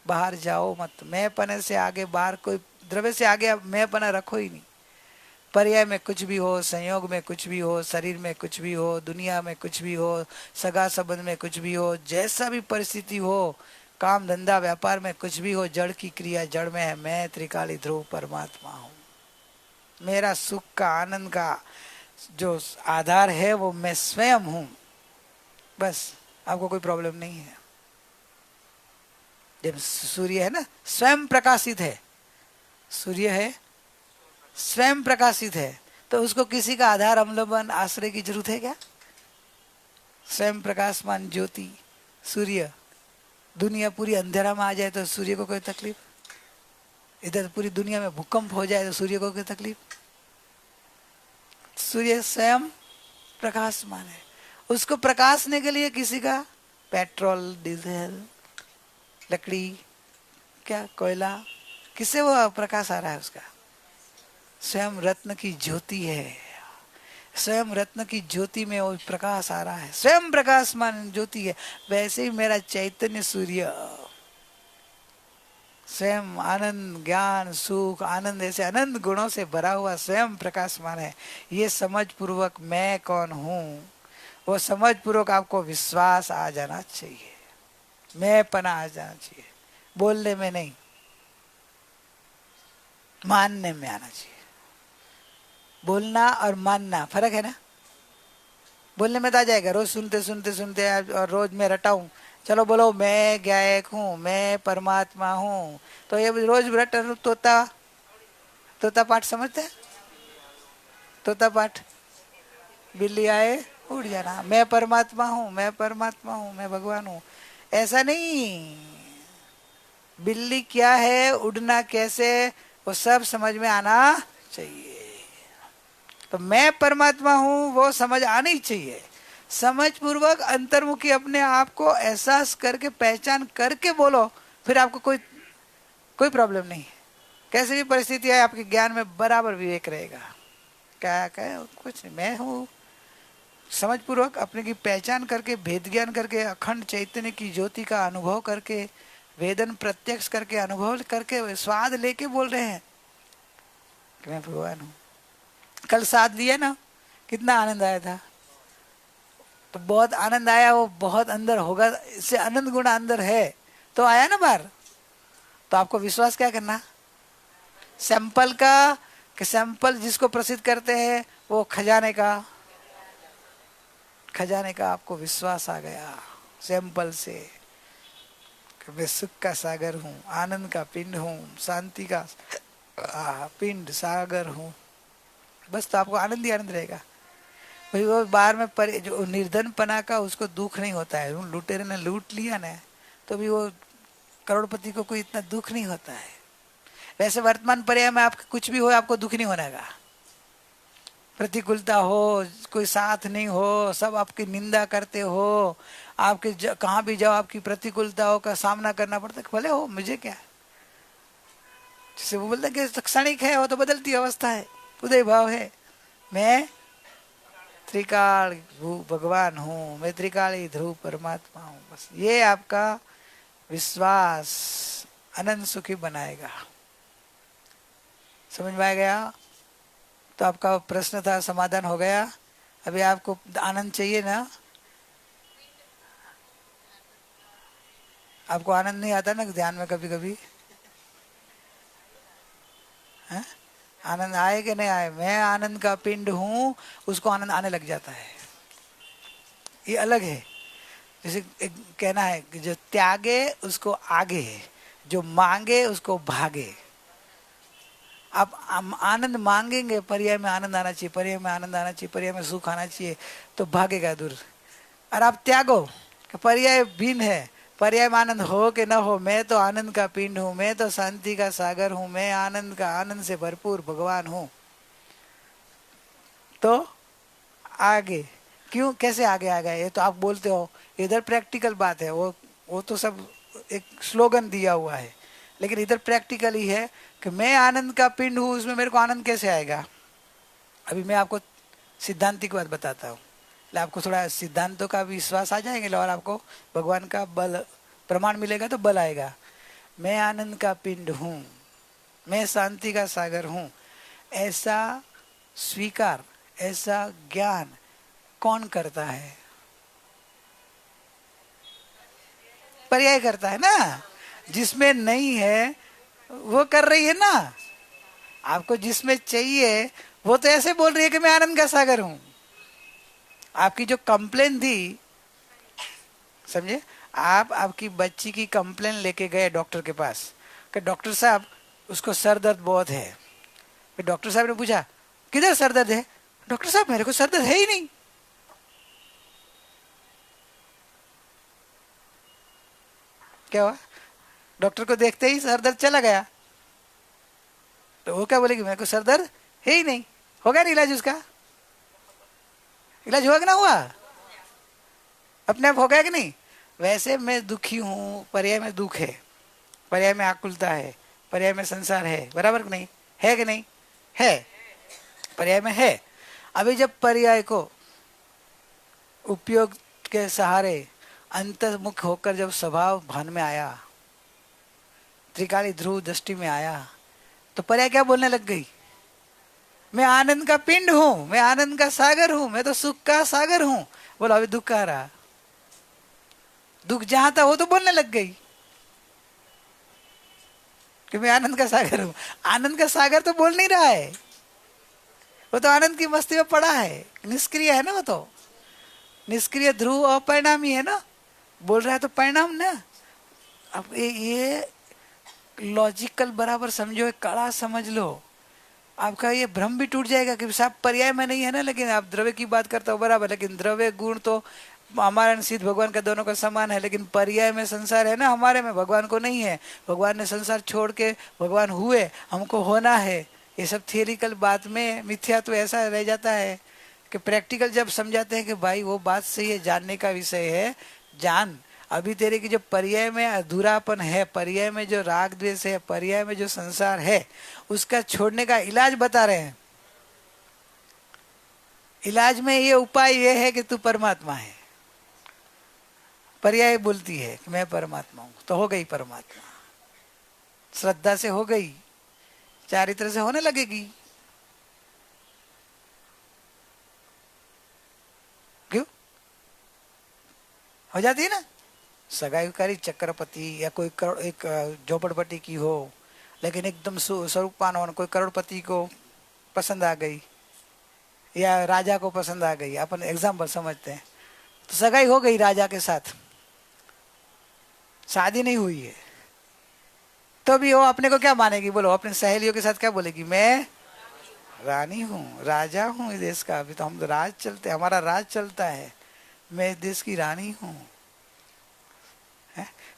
बाहर जाओ मत, मैं पने से आगे, बाहर कोई द्रव्य से आगे मैं पना रखो ही नहीं। पर्याय में कुछ भी हो, संयोग में कुछ भी हो, शरीर में कुछ भी हो, दुनिया में कुछ भी हो, सगा संबंध में कुछ भी हो, जैसा भी परिस्थिति हो, काम धंधा व्यापार में कुछ भी हो, जड़ की क्रिया जड़ में है, मैं त्रिकाली ध्रुव परमात्मा हूँ। मेरा सुख का, आनंद का जो आधार है वो मैं स्वयं हूँ। बस आपको कोई प्रॉब्लम नहीं है। जब सूर्य है ना, स्वयं प्रकाशित है, सूर्य है स्वयं प्रकाशित है, तो उसको किसी का आधार अवलंबन आश्रय की जरूरत है क्या? स्वयं प्रकाशमान ज्योति सूर्य, दुनिया पूरी अंधेरा में आ जाए तो सूर्य को कोई तकलीफ? इधर पूरी दुनिया में भूकंप हो जाए तो सूर्य को कोई तकलीफ? सूर्य स्वयं प्रकाशमान है। उसको प्रकाशने के लिए किसी का पेट्रोल, डीजल, लकड़ी, क्या कोयला, किससे वो प्रकाश आ रहा है? उसका स्वयं रत्न की ज्योति है। स्वयं रत्न की ज्योति में वो प्रकाश आ रहा है, स्वयं प्रकाशमान ज्योति है। वैसे ही मेरा चैतन्य सूर्य स्वयं आनंद, ज्ञान, सुख, आनंद, ऐसे अनंत गुणों से भरा हुआ स्वयं प्रकाशमान है। ये समझ पूर्वक मैं कौन हूं, वो समझ पूर्वक आपको विश्वास आ जाना चाहिए, मैं पना आ जाना चाहिए। बोलने में नहीं, मानने में आना चाहिए। बोलना और मानना फर्क है ना। बोलने में तो आ जाएगा, रोज सुनते सुनते सुनते, और रोज मैं रटा हूं, चलो बोलो मैं गायक हूं, मैं परमात्मा हूं, तो ये रोज रट। तोता, तोता पाठ समझते हैं? तोता पाठ, बिल्ली आए उड़ जाना, मैं परमात्मा हूं, मैं परमात्मा हूं, मैं भगवान हूं। ऐसा नहीं। बिल्ली क्या है, उड़ना कैसे, वो सब समझ में आना चाहिए। तो मैं परमात्मा हूं वो समझ आनी चाहिए। समझ पूर्वक अंतर्मुखी अपने आप को एहसास करके पहचान करके बोलो, फिर आपको कोई कोई प्रॉब्लम नहीं है। कैसी भी परिस्थिति है आपके ज्ञान में बराबर विवेक रहेगा। क्या क्या कुछ नहीं, मैं हूँ। समझ पूर्वक अपने की पहचान करके, भेद ज्ञान करके, अखंड चैतन्य की ज्योति का अनुभव करके, वेदन प्रत्यक्ष करके, अनुभव करके, स्वाद लेके बोल रहे हैं कि मैं भगवान हूँ। कल साथ लिया ना, कितना आनंद आया था। तो बहुत आनंद आया, वो बहुत अंदर होगा, इससे आनंद गुण अंदर है तो आया ना बाहर। तो आपको विश्वास क्या करना, सैंपल का, कि सैंपल जिसको प्रसिद्ध करते हैं वो खजाने का, खजाने का आपको विश्वास आ गया सैंपल से कि मैं सुख का सागर हूँ, आनंद का पिंड हूँ, शांति का पिंड सागर हूँ। बस तो आपको आनंद ही आनंद रहेगा। भाई वो बाहर में जो निर्धन पना का उसको दुख नहीं होता है, उन लुटेरे ने लूट लिया ना, तो भी वो करोड़पति को कोई इतना दुख नहीं होता है। वैसे वर्तमान पर्याय में आपका कुछ भी हो आपको दुख नहीं होने का, प्रतिकूलता हो, कोई साथ नहीं हो, सब आपकी निंदा करते हो, आपके कहाँ भी जाओ आपकी प्रतिकूलताओं का सामना करना पड़ता है, भले हो मुझे क्या। जैसे वो बोलते कि क्षणिक है, वो तो बदलती अवस्था है, उदय भाव है। मैं त्रिकाल भगवान हूँ, मैं त्रिकाली ध्रुव परमात्मा हूँ। बस ये आपका विश्वास अनंत सुखी बनाएगा। समझ में आ गया? तो आपका प्रश्न था समाधान हो गया। अभी आपको आनंद चाहिए ना? आपको आनंद नहीं आता ना ध्यान में कभी कभी? है? आनंद आए कि नहीं आए? मैं आनंद का पिंड हूं, उसको आनंद आने लग जाता है। ये अलग है। जैसे एक कहना है कि जो त्यागे उसको आगे है, जो मांगे उसको भागे। आप आनंद मांगेंगे, पर्याय में आनंद आना चाहिए, पर्याय में आनंद आना चाहिए, पर्याय में सुख आना चाहिए, तो भागेगा दूर। और आप त्यागो कि पर्याय भिन्न है, पर्याय में आनंद हो कि ना हो, मैं तो आनंद का पिंड हूँ, मैं तो शांति का सागर हूँ, मैं आनंद का, आनंद से भरपूर भगवान हूँ। तो आगे क्यों, कैसे आगे आ गए? ये तो आप बोलते हो, इधर प्रैक्टिकल बात है। वो तो सब एक स्लोगन दिया हुआ है, लेकिन इधर प्रैक्टिकल ही है कि मैं आनंद का पिंड हूँ, उसमें मेरे को आनंद कैसे आएगा? अभी मैं आपको सिद्धांतिक बात बताता हूँ, आपको थोड़ा सिद्धांतों का विश्वास आ जाएंगे और आपको भगवान का बल प्रमाण मिलेगा, तो बल आएगा। मैं आनंद का पिंड हूँ, मैं शांति का सागर हूँ, ऐसा स्वीकार, ऐसा ज्ञान कौन करता है? पर्याय करता है ना। जिसमें नहीं है वो कर रही है ना। आपको जिसमें चाहिए वो तो ऐसे बोल रही है कि मैं आनंद का सागर हूं। आपकी जो कंप्लेन थी, समझे, आप आपकी बच्ची की कंप्लेन लेके गए डॉक्टर के पास कि डॉक्टर साहब उसको सर दर्द बहुत है। फिर डॉक्टर साहब ने पूछा किधर सर दर्द है? डॉक्टर साहब मेरे को सर दर्द है ही नहीं। क्या हुआ? डॉक्टर को देखते ही सर दर्द चला गया। तो वो क्या बोलेगी, मेरे को सर दर्द है ही नहीं। होगा नहीं इलाज, उसका इलाज हुआ कि ना हुआ? अपने आप हो गया कि नहीं? वैसे मैं दुखी हूँ, पर्याय में दुख है, पर्याय में आकुलता है, पर्याय में संसार है, बराबर कि नहीं है? कि नहीं है? पर्याय में है। अभी जब पर्याय को उपयोग के सहारे अंतर्मुख होकर जब स्वभाव भान में आया, त्रिकाली ध्रुव दृष्टि में आया, तो पर्याय क्या बोलने लग गई? मैं आनंद का पिंड हूं, मैं आनंद का सागर हूं, मैं तो सुख का सागर हूं। बोलो अभी दुख आ रहा, दुख जहां था वो तो बोलने लग गई कि मैं आनंद का सागर हूं। आनंद का सागर तो बोल नहीं रहा है, वो तो आनंद की मस्ती में पड़ा है, निष्क्रिय है ना। वो तो निष्क्रिय ध्रुव अपरिणामी है ना, बोल रहा है तो परिणाम ना। अब ये लॉजिकल बराबर समझो, एक कड़ा समझ लो, आपका ये भ्रम भी टूट जाएगा कि साहब पर्याय में नहीं है ना, लेकिन आप द्रव्य की बात करते हो बराबर, लेकिन द्रव्य गुण तो हमारे सिद्ध भगवान का दोनों का समान है, लेकिन पर्याय में संसार है ना, हमारे में भगवान को नहीं है। भगवान ने संसार छोड़ के भगवान हुए, हमको होना है, ये सब थियरिकल बात में मिथ्या तो ऐसा रह जाता है कि प्रैक्टिकल जब समझाते हैं कि भाई वो बात सही है, जानने का विषय है, जान। अभी तेरे की जो पर्याय में अधूरापन है, पर्याय में जो राग द्वेष है, पर्याय में जो संसार है, उसका छोड़ने का इलाज बता रहे हैं। इलाज में ये उपाय ये है कि तू परमात्मा है। पर्याय बोलती है कि मैं परमात्मा हूं, तो हो गई परमात्मा। श्रद्धा से हो गई, चारित्र से होने लगेगी। क्यों हो जाती है ना? सगाई करी चक्रपति या कोई करोड़, एक झोपड़पट्टी की हो, लेकिन एकदम स्वरूपान हो, कोई करोड़पति को पसंद आ गई या राजा को पसंद आ गई, अपन एग्जाम्पल समझते हैं, तो सगाई हो गई राजा के साथ, शादी नहीं हुई है, तो भी वो अपने को क्या मानेगी? बोलो, अपने सहेलियों के साथ क्या बोलेगी? मैं रानी हूँ, राजा हूँ इस देश का। अभी तो हम तो राज चलते, हमारा राज चलता है, मैं इस देश की रानी हूँ।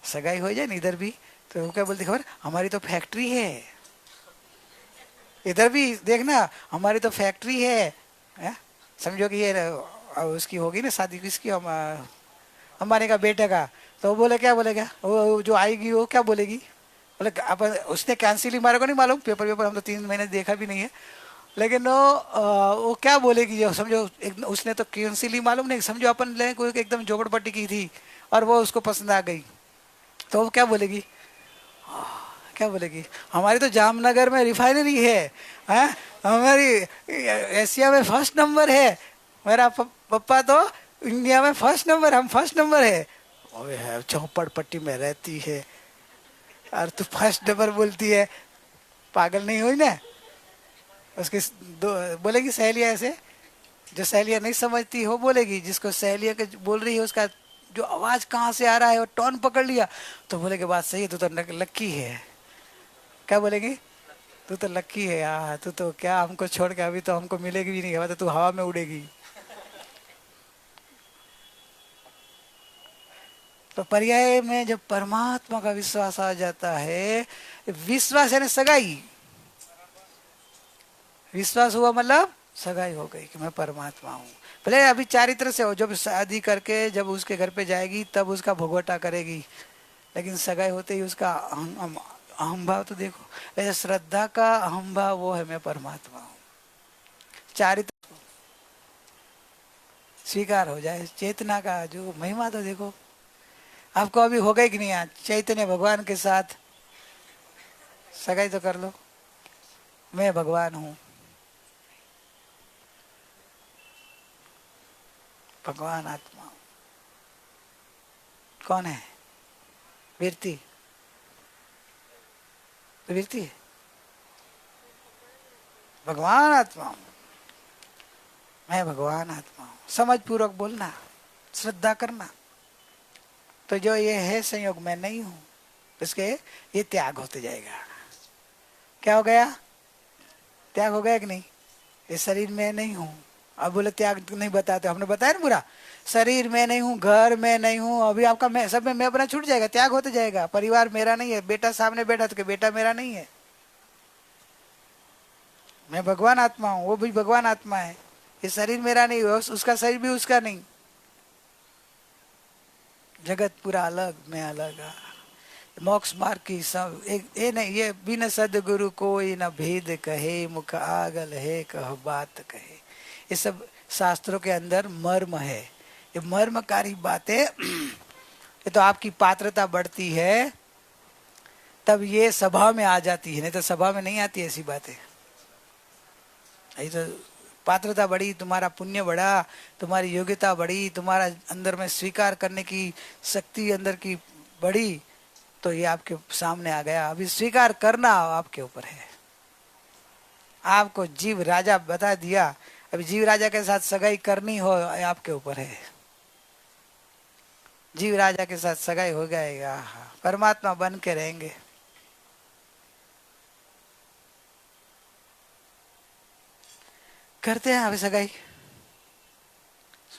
सगाई हो जाए ना इधर भी, तो वो क्या बोलती खबर, हमारी तो फैक्ट्री है। इधर भी देखना, हमारी तो फैक्ट्री है? समझो कि ये उसकी होगी ना शादी, किसकी, अंबानी का बेटे का, तो वो बोले क्या बोलेगा? वो जो आएगी वो क्या बोलेगी? बोले अब उसने कैंसिल ही मारेगा, नहीं मालूम, पेपर हम तो 3 महीने देखा भी नहीं है, लेकिन वो क्या बोलेगी? जो समझो उसने तो कैंसिल ही मालूम नहीं, समझो अपन ले कोई एकदम झोपड़पट्टी की थी और वो उसको पसंद आ गई, तो वो क्या बोलेगी? क्या बोलेगी? हमारी तो जामनगर में रिफाइनरी है, हमारी एशिया में फर्स्ट नंबर है, मेरा पप्पा तो इंडिया में फर्स्ट नंबर, हम फर्स्ट नंबर है। ओए झोपड़पट्टी में रहती है और तू फर्स्ट नंबर बोलती है, पागल नहीं हुई ना? उसकी बोलेगी सहेलियां ऐसे, जो सहेलियां नहीं समझती हो बोलेगी, जिसको सहेलियां के बोल रही है उसका जो आवाज कहाँ से आ रहा है वो टोन पकड़ लिया, तो बोलेगी बात सही है, तू तो लक्की है। क्या बोलेगी? तू तो लक्की है यार, तू तो क्या हमको छोड़ के अभी तो हमको मिलेगी भी नहीं, तो तू हवा में उड़ेगी। तो पर्याय में जब परमात्मा का विश्वास आ जाता है, विश्वास यानी सगाई, विश्वास हुआ मतलब सगाई हो गई कि मैं परमात्मा हूँ। भले अभी चारित्र से हो, जब शादी करके जब उसके घर पे जाएगी तब उसका भोगवटा करेगी, लेकिन सगाई होते ही उसका अहम भाव तो देखो। ऐसे श्रद्धा का अहम भाव वो है, मैं परमात्मा हूँ। चारित्र स्वीकार हो जाए, चेतना का जो महिमा तो देखो। आपको अभी हो गई कि नहीं? आज चैतन्य भगवान के साथ सगाई तो कर लो, मैं भगवान हूँ, भगवान आत्मा। कौन है? वीरती, वीरती है, भगवान आत्मा हूँ, मैं भगवान आत्मा हूँ। समझ पूर्वक बोलना, श्रद्धा करना, तो जो ये है संयोग मैं नहीं हूं, इसके ये त्याग होते जाएगा। क्या हो गया? त्याग हो गया कि नहीं? ये शरीर में नहीं हूं। अब बोले त्याग नहीं बताते, हमने बताया ना पूरा, शरीर में नहीं हूं, घर में नहीं हूं, अभी आपका मैं सब में मैं अपना छूट जाएगा, त्याग होते जाएगा। परिवार मेरा नहीं है, बेटा सामने बैठा तो बेटा मेरा नहीं है, मैं भगवान आत्मा हूं, वो भी भगवान आत्मा है। ये शरीर मेरा नहीं है, उसका शरीर भी उसका नहीं, जगत पूरा अलग, मैं अलग। मोक्ष मार्ग की सब एक ये नहीं, ये बिन सदगुरु कोई न भेद कहे, मुख आगल है कह बात कहे। ये सब शास्त्रों के अंदर मर्म है, ये मर्मकारी बातें। ये तो आपकी पात्रता बढ़ती है तब ये सभा में आ जाती है, नहीं तो सभा में नहीं आती ऐसी बातें। ये तो पात्रता बढ़ी, तुम्हारा पुण्य बढ़ा, तुम्हारी योग्यता बढ़ी, तुम्हारा अंदर में स्वीकार करने की शक्ति अंदर की बढ़ी, तो ये आपके सामने आ गया। अभी स्वीकार करना आपके ऊपर है। आपको जीव राजा बता दिया, अभी जीव राजा के साथ सगाई करनी हो आपके ऊपर है। जीव राजा के साथ सगाई हो जाएगा, परमात्मा बन के रहेंगे। करते हैं अभी सगाई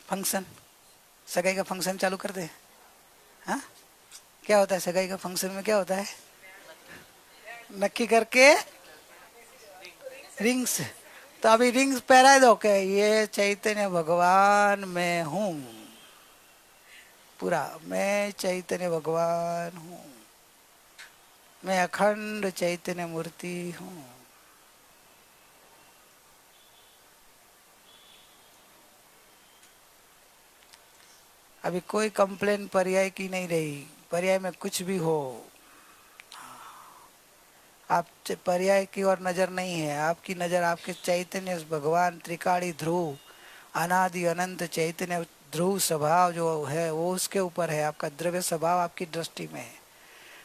फंक्शन, सगाई का फंक्शन चालू करते हैं। हाँ, क्या होता है सगाई का फंक्शन में? क्या होता है? नक्की करके रिंग्स, तो अभी रिंग्स पहरा दो के ये चैतन्य भगवान मैं हूँ, पूरा मैं चैतन्य भगवान हूँ, मैं अखंड चैतन्य मूर्ति हूँ। अभी कोई कंप्लेन पर्याय की नहीं रही, पर्याय में कुछ भी हो, आप पर्याय की ओर नजर नहीं है, आपकी नजर आपके चैतन्य भगवान त्रिकाली ध्रुव अनादि अनंत चैतन्य ध्रुव स्वभाव जो है वो उसके ऊपर है। आपका द्रव्य स्वभाव आपकी दृष्टि में है,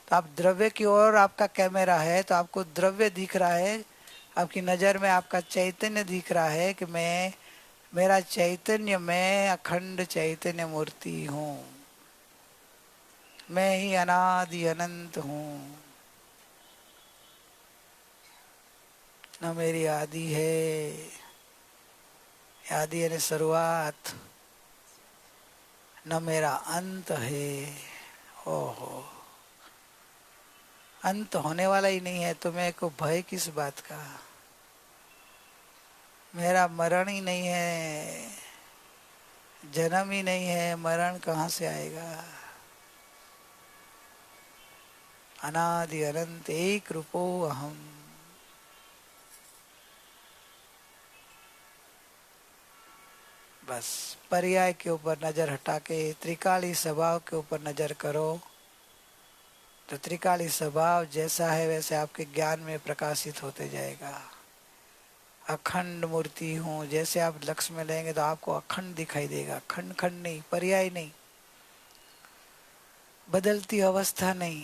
तो आप द्रव्य की ओर आपका कैमरा है, तो आपको द्रव्य दिख रहा है, आपकी नजर में आपका चैतन्य दिख रहा है कि मैं, मेरा चैतन्य, मैं अखंड चैतन्य मूर्ति हूँ, मैं ही अनादि अनंत हूँ, न मेरी आदि है, आदि यानी शुरुआत, न मेरा अंत है। ओहो, अंत होने वाला ही नहीं है तो मेरे को भय किस बात का, मेरा मरण ही नहीं है, जन्म ही नहीं है, मरण कहाँ से आएगा। अनादि अनंत एक रूपो अहम। बस पर्याय के ऊपर नजर हटा के त्रिकाली स्वभाव के ऊपर नजर करो, तो त्रिकाली स्वभाव जैसा है वैसे आपके ज्ञान में प्रकाशित होते जाएगा। अखंड मूर्ति हूँ, जैसे आप लक्ष्य में लेंगे तो आपको अखंड दिखाई देगा, खंड खंड नहीं, पर्याय नहीं, बदलती अवस्था नहीं,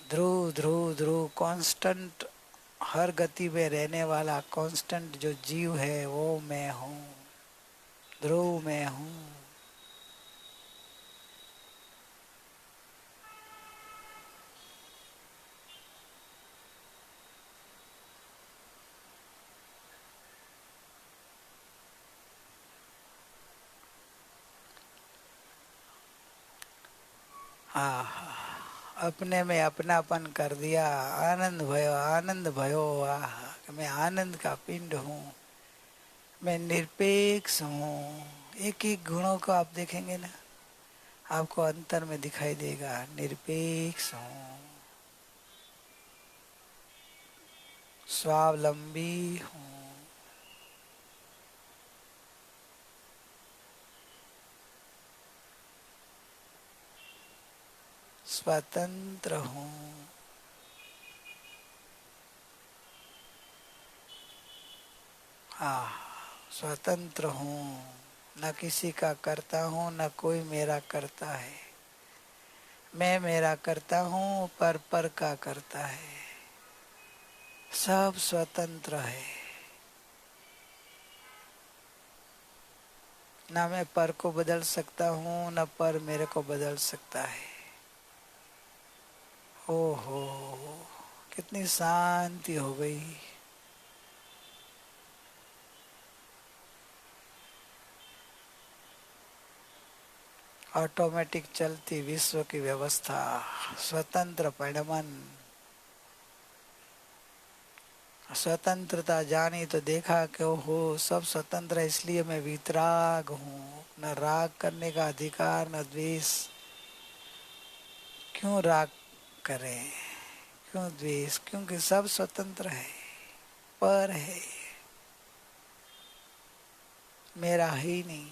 ध्रुव ध्रुव ध्रुव कांस्टेंट, हर गति में रहने वाला कांस्टेंट जो जीव है वो मैं हूँ, ध्रुव मैं हूँ। अपने में अपनापन कर दिया, आनंद भयो आह, मैं आनंद का पिंड हूँ, मैं निरपेक्ष हूँ। एक एक गुणों को आप देखेंगे ना, आपको अंतर में दिखाई देगा, निरपेक्ष हूँ, स्वावलंबी हूँ, स्वतंत्र हूँ। स्वतंत्र हूँ, न किसी का करता हूँ, न कोई मेरा करता है, मैं मेरा करता हूँ, पर का करता है, सब स्वतंत्र है। ना मैं पर को बदल सकता हूँ, न पर मेरे को बदल सकता है। ओहो, कितनी शांति हो गई। ऑटोमेटिक चलती विश्व की व्यवस्था, स्वतंत्र परिणमन। स्वतंत्रता जानी तो देखा कि ओहो सब स्वतंत्र है, इसलिए मैं वीतराग हूँ, न राग करने का अधिकार, न द्वेष। क्यों राग करें, क्यों द्वेष, क्योंकि सब स्वतंत्र है, पर है, मेरा ही नहीं।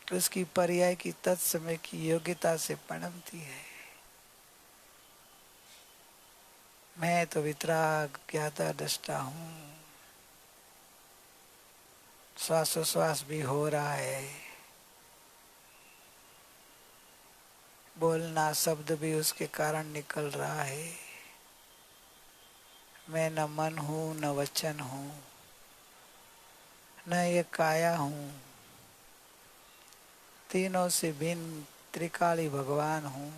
तो उसकी पर्याय की तत्समय की योग्यता से पनपती है। मैं तो वितराग ज्ञाता दृष्टा हूँ, श्वासोश्वास भी हो रहा है, बोलना शब्द भी उसके कारण निकल रहा है। मैं न मन हूँ, न वचन हूँ, न ये काया हूँ, तीनों से भिन्न त्रिकाली भगवान हूँ।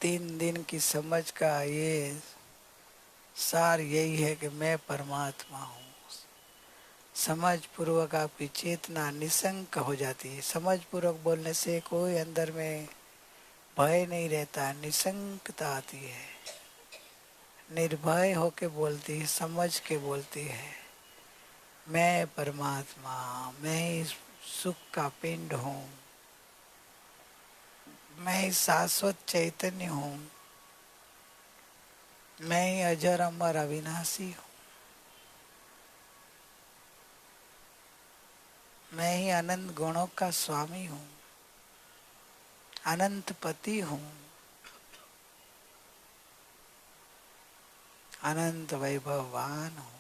3 दिन की समझ का ये सार यही है कि मैं परमात्मा हूँ। समझ पूर्वक आपकी चेतना निशंक हो जाती है। समझ पूर्वक बोलने से कोई अंदर में भय नहीं रहता, निशंकता आती है, निर्भय होके बोलती है, समझ के बोलती है मैं परमात्मा, मैं इस सुख का पिंड हूँ, मैं ही शाश्वत चैतन्य हूँ, मैं ही अजर अमर अविनाशी हूँ, मैं ही अनंत गुणों का स्वामी हूँ, अनंत पति हूँ, अनंत वैभववान हूँ।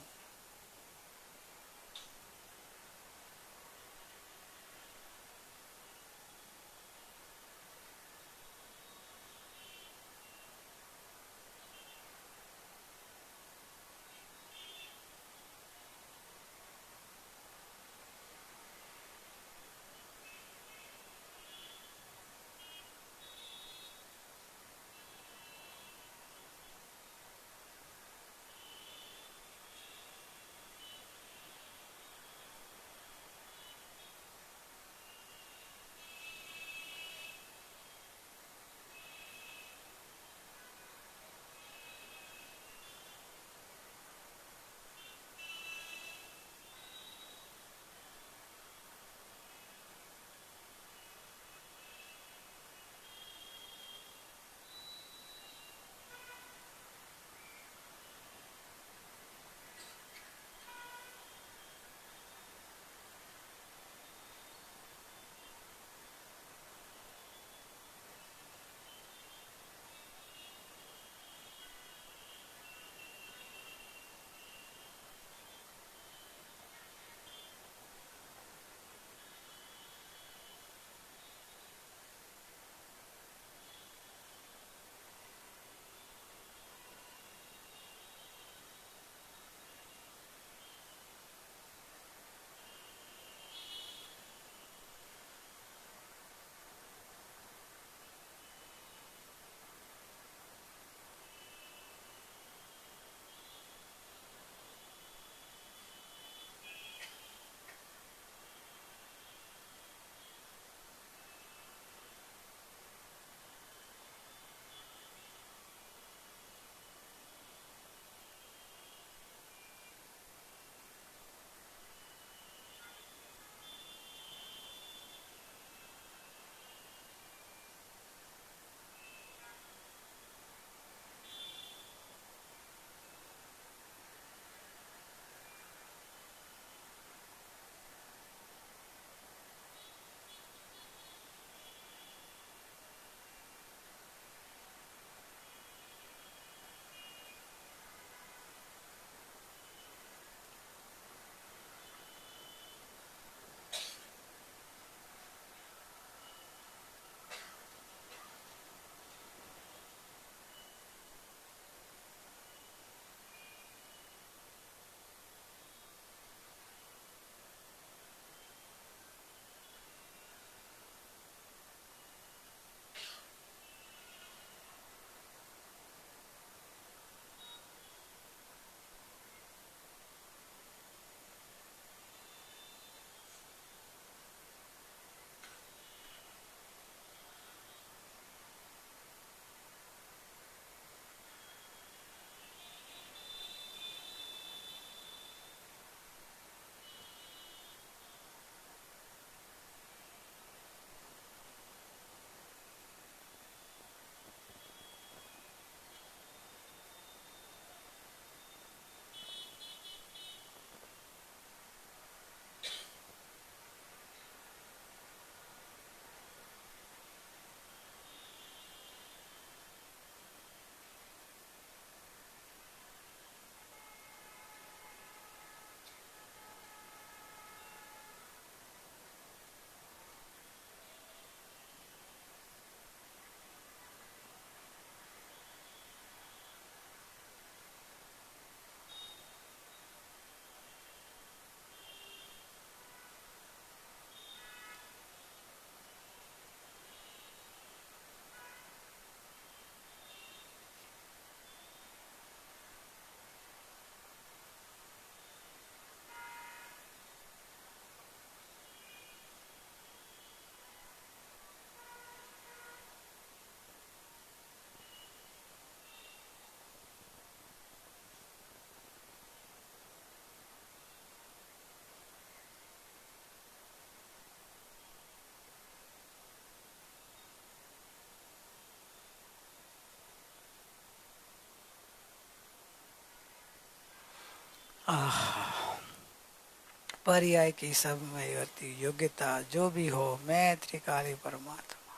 पर्याय की सब में होती योग्यता जो भी हो, मैं त्रिकाली परमात्मा।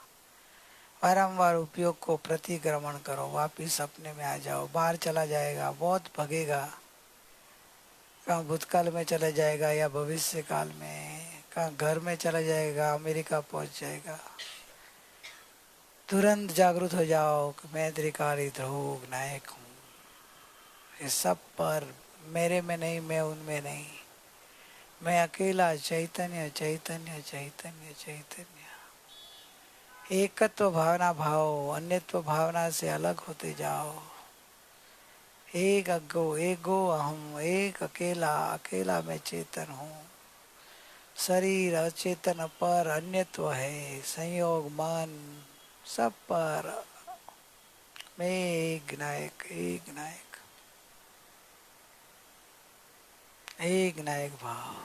बारंबार उपयोग को प्रतिक्रमण करो, वापिस अपने में आ जाओ। बाहर चला जाएगा, बहुत भगेगा, कहाँ भूतकाल में चला जाएगा या भविष्य काल में, कहाँ घर में चला जाएगा, अमेरिका पहुंच जाएगा। तुरंत जागृत हो जाओ कि मैं त्रिकाली ध्रुव नायक हूँ। ये सब पर मेरे में नहीं, मैं उनमें नहीं, मैं अकेला चैतन्य चैतन्य चैतन्य चैतन्य। एकत्व भावना भाव, अन्यत्व भावना से अलग होते जाओ। एक अगो एगो अहम, एक अकेला अकेला मैं चेतन हूँ। शरीर अचेतन पर अन्यत्व है, संयोग मन सब पर मैं एक नायक, एक नायक, एक नायक भाव।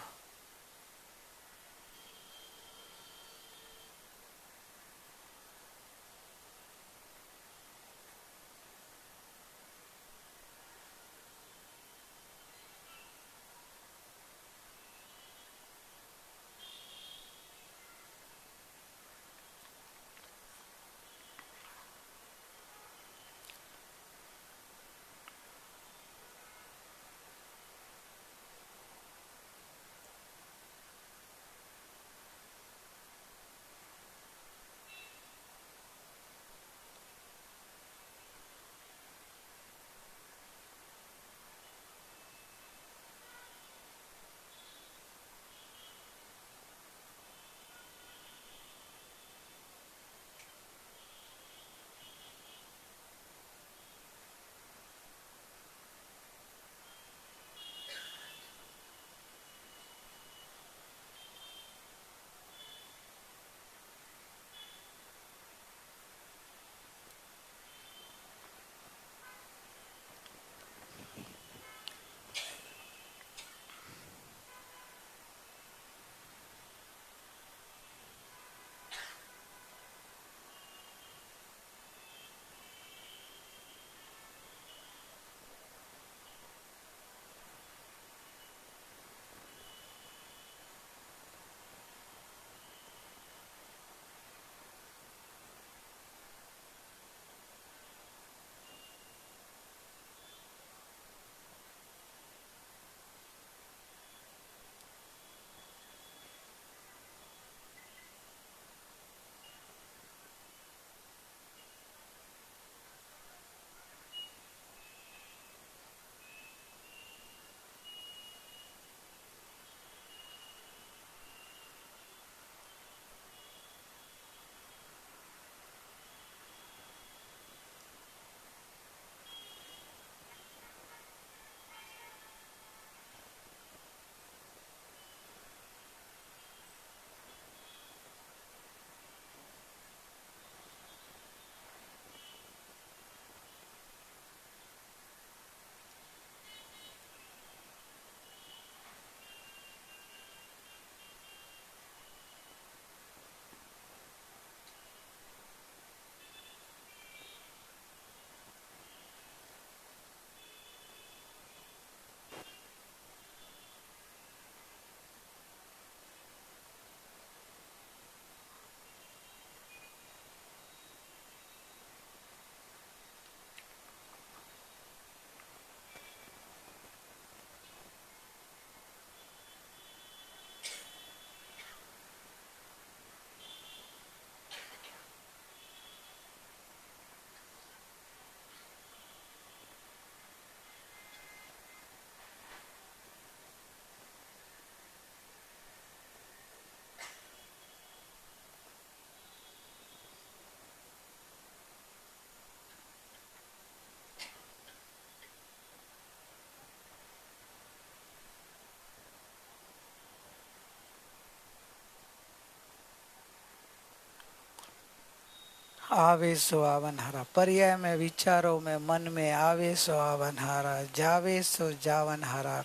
आवे सो आवन हारा, पर्याय में विचारों में मन में आवे सो आवन हारा, जावे सो जावन हारा।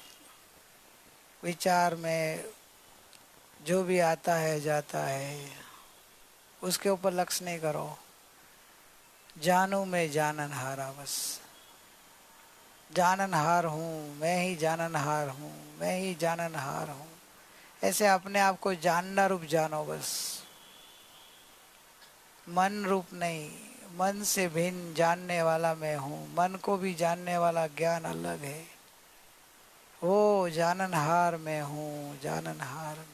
विचार में जो भी आता है जाता है, उसके ऊपर लक्ष्य नहीं करो। जानू में जानन हारा, बस जाननहार हूँ, मैं ही जाननहार हूँ, मैं ही जाननहार हूँ। ऐसे अपने आप को जानना रूप जानो बस, मन रूप नहीं। मन से भिन्न जानने वाला मैं हूँ, मन को भी जानने वाला ज्ञान अलग है। वो जाननहार मैं हूँ, जाननहार मैं।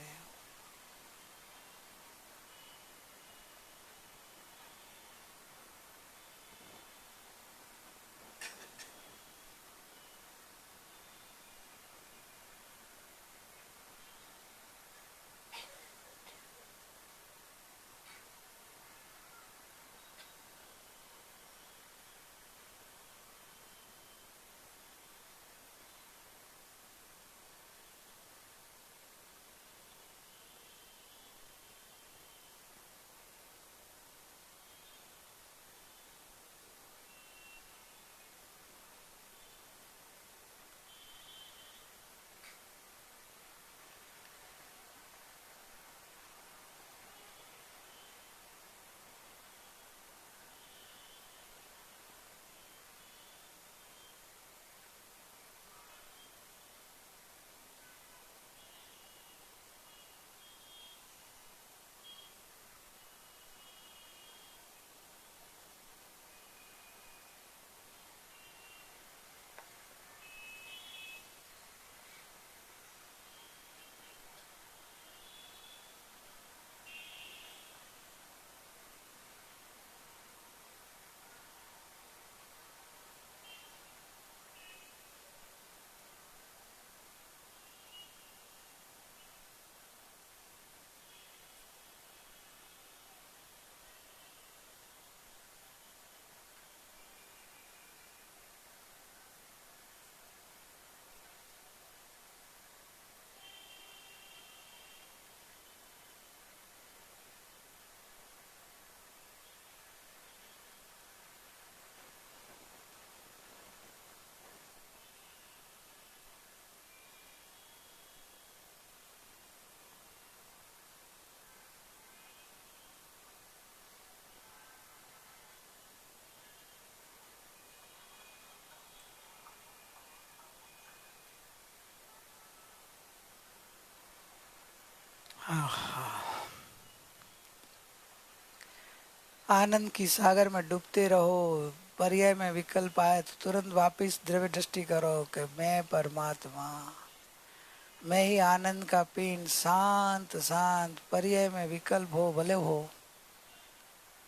आनंद की सागर में डूबते रहो। पर्याय में विकल्प आए तो तुरंत वापिस द्रव्य दृष्टि करो कि मैं परमात्मा, मैं ही आनंद का पिंड, शांत शांत। पर्याय में विकल्प हो भले हो,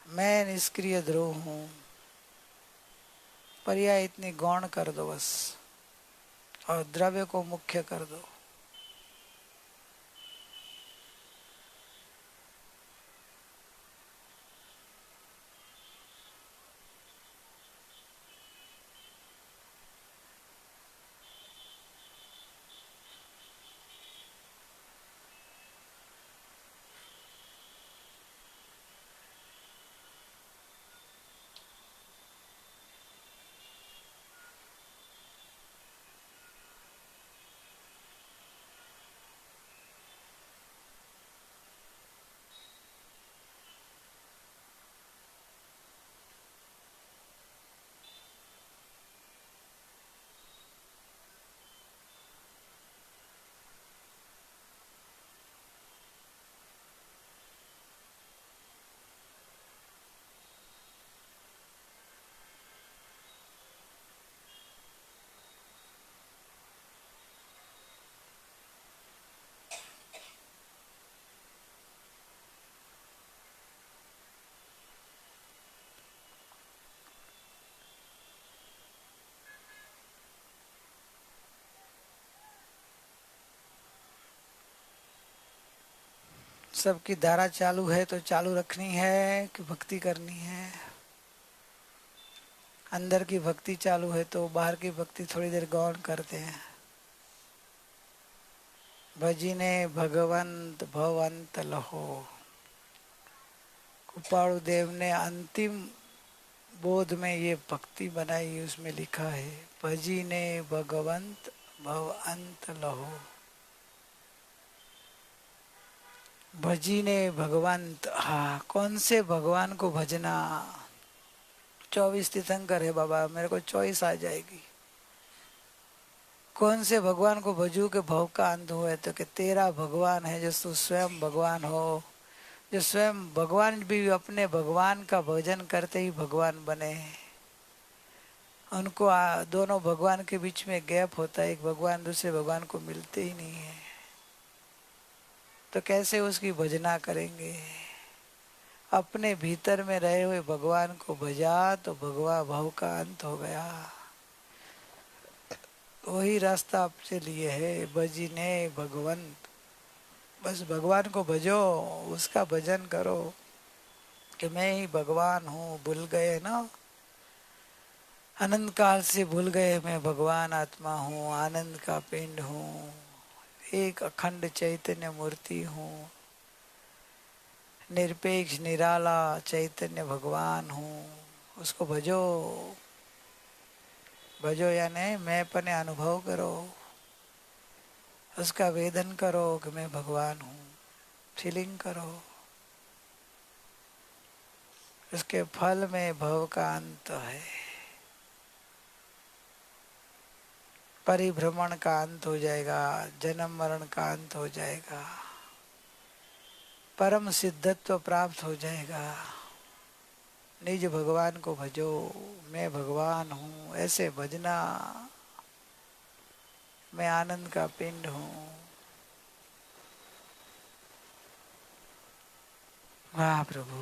मैं निष्क्रिय ध्रुव हूँ। पर्याय इतनी गौण कर दो बस, और द्रव्य को मुख्य कर दो। सबकी धारा चालू है तो चालू रखनी है कि भक्ति करनी है? अंदर की भक्ति चालू है तो बाहर की भक्ति थोड़ी देर गौण करते हैं। भजीने भगवंत भवंत लहो। कृपाणु देव ने अंतिम बोध में ये भक्ति बनाई, उसमें लिखा है भजीने भगवंत भवंत लहो। भजीने भगवंत, हाँ, कौन से भगवान को भजना? 24 तीर्थंकर है बाबा, मेरे को चॉइस आ जाएगी। कौन से भगवान को भजू के भव का अंत हुए, तो कि तेरा भगवान है जो तू स्वयं भगवान हो, जो स्वयं भगवान भी अपने भगवान का भजन करते ही भगवान बने। उनको दोनों भगवान के बीच में गैप होता है, एक भगवान दूसरे भगवान को मिलते ही नहीं है, तो कैसे उसकी भजना करेंगे। अपने भीतर में रहे हुए भगवान को भजा तो भगवा भव का अंत हो गया। वही रास्ता आपसे लिए है, भजिने भगवंत। बस भगवान को भजो, उसका भजन करो कि मैं ही भगवान हूँ। भूल गए ना, अनंत काल से भूल गए मैं भगवान आत्मा हूँ, आनंद का पिंड हूँ, एक अखंड चैतन्य मूर्ति हूँ, निरपेक्ष निराला चैतन्य भगवान हूँ। उसको भजो। भजो यानी मैं अपने अनुभव करो, उसका वेदन करो कि मैं भगवान हूँ, फीलिंग करो। उसके फल में भव का अंत है, परिभ्रमण का अंत हो जाएगा, जन्म मरण का अंत हो जाएगा, परम सिद्धत्व प्राप्त हो जाएगा। निज भगवान को भजो, मैं भगवान हूँ ऐसे भजना, मैं आनंद का पिंड हूँ। वाह प्रभु।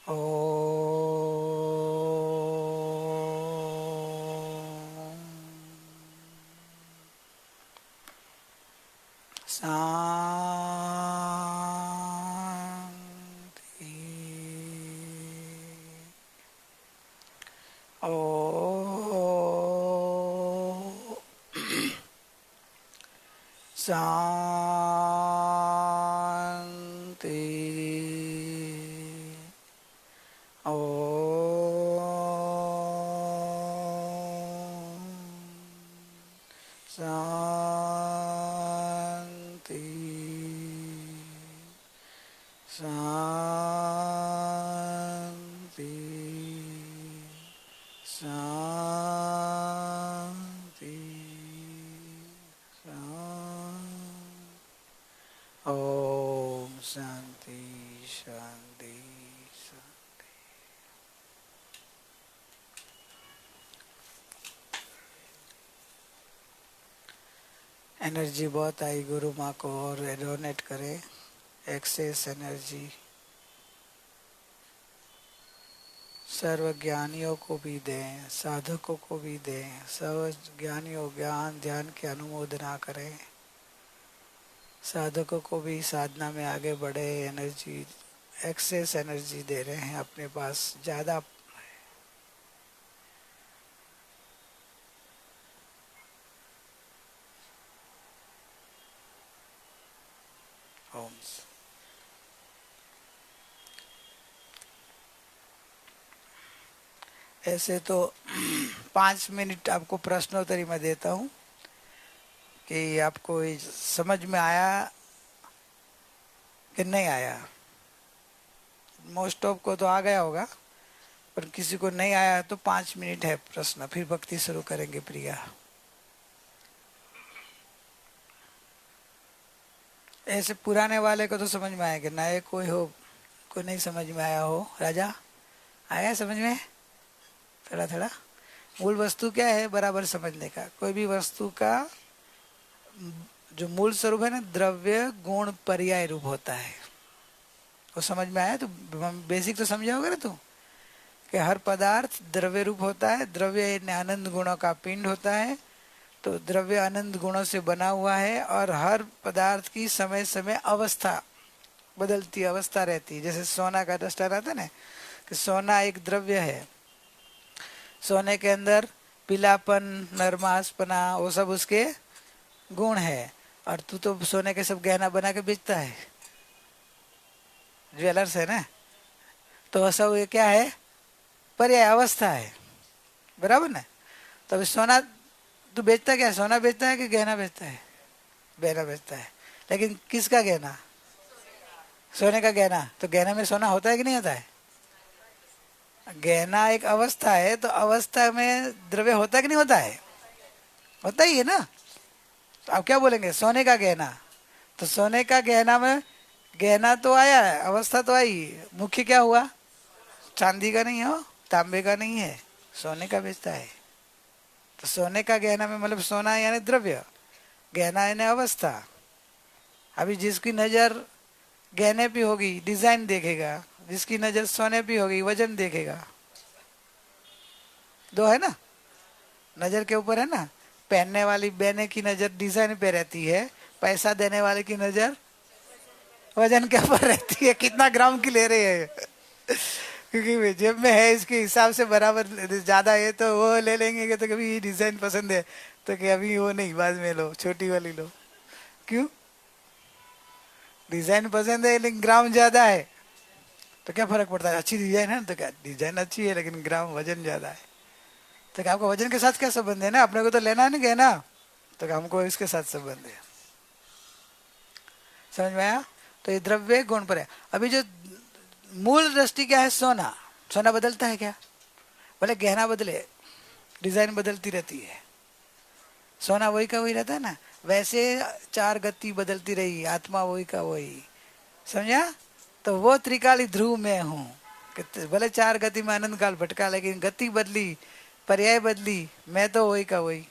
ओ शांति। ओ शांति। ओ शांति। शांति। शांति। ओम शांति शांति शांति। एनर्जी बहुत आई गुरु माँ को, और डोनेट करें एक्सेस एनर्जी। सर्व ज्ञानियों को भी दें, साधकों को भी दें, सर्व ज्ञानियों ज्ञान ध्यान की अनुमोदना करें। साधकों को भी साधना में आगे बढ़े, एनर्जी एक्सेस एनर्जी दे रहे हैं अपने पास ज़्यादा। ओम। ऐसे तो 5 मिनट आपको प्रश्नोत्तरी में देता हूँ कि आपको समझ में आया कि नहीं आया। मोस्ट ऑफ को तो आ गया होगा, पर किसी को नहीं आया तो 5 मिनट है प्रश्न, फिर भक्ति शुरू करेंगे प्रिया। ऐसे पुराने वाले को तो समझ में आएगा, नए कोई हो को नहीं समझ में आया हो। राजा आया समझ में थोड़ा थोड़ा? मूल वस्तु क्या है बराबर समझने का। कोई भी वस्तु का जो मूल स्वरूप है ना, द्रव्य गुण पर्याय रूप होता है। वो समझ में आया? तो बेसिक तो समझा होगा ना तू, कि हर पदार्थ द्रव्य रूप होता है। द्रव्य आनंद गुणों का पिंड होता है, तो द्रव्य आनंद गुणों से बना हुआ है। और हर पदार्थ की समय समय अवस्था बदलती अवस्था रहती है। जैसे सोना का दृष्टा रहता है ना, कि सोना एक द्रव्य है, सोने के अंदर पीलापन, नरमासपना, वो सब उसके गुण है। और तू तो सोने के सब गहना बना के बेचता है, ज्वेलर्स है ना, तो वह सब ये क्या है? पर्याय अवस्था है, बराबर ना। तो अभी सोना तू बेचता क्या? सोना बेचता है कि गहना बेचता है? गहना बेचता है। लेकिन किसका गहना? सोने का गहना। तो गहना में सोना होता है कि नहीं होता है? गहना एक अवस्था है, तो अवस्था में द्रव्य होता है कि नहीं होता है? होता ही है ना। तो आप क्या बोलेंगे? सोने का गहना। तो सोने का गहना में गहना तो आया है, अवस्था तो आई, मुख्य क्या हुआ? चांदी का नहीं हो, तांबे का नहीं है, सोने का बेचता है। तो सोने का गहना में मतलब सोना यानी द्रव्य, गहना यानी अवस्था। अभी जिसकी नजर गहने पे होगी डिजाइन देखेगा, जिसकी नजर सोने पे होगी वजन देखेगा। दो है ना, नजर के ऊपर है ना। पहनने वाली बहने की नजर डिजाइन पे रहती है, पैसा देने वाले की नजर वजन के ऊपर रहती है, कितना ग्राम की ले रहे हैं। क्योंकि जेब में है इसके हिसाब से बराबर ज्यादा है तो वो ले लेंगे। तो कभी डिजाइन पसंद है तो कि अभी वो नहीं, बाद में लो, छोटी वाली लो। क्यों? डिजाइन पसंद है लेकिन ग्राम ज्यादा है, तो क्या फर्क पड़ता है? अच्छी डिजाइन है तो क्या, डिजाइन अच्छी है लेकिन ग्राम वजन ज्यादा है, तो क्या आपको वजन के साथ क्या संबंध है? ना अपने को तो लेना है ना गहना, तो क्या हमको इसके साथ संबंध है। समझ में आया? तो ये द्रव्य गुण पर है। अभी जो मूल दृष्टि क्या है? सोना। सोना बदलता है क्या? भले गहना बदले, डिजाइन बदलती रहती है, सोना वही का वही रहता है ना। वैसे चार गति बदलती रही, आत्मा वही का वही। समझा? तो वो त्रिकाली ध्रुव में हूँ, भले चार गति में आनंद काल भटका, लेकिन गति बदली, पर्याय बदली, मैं तो वही का वही।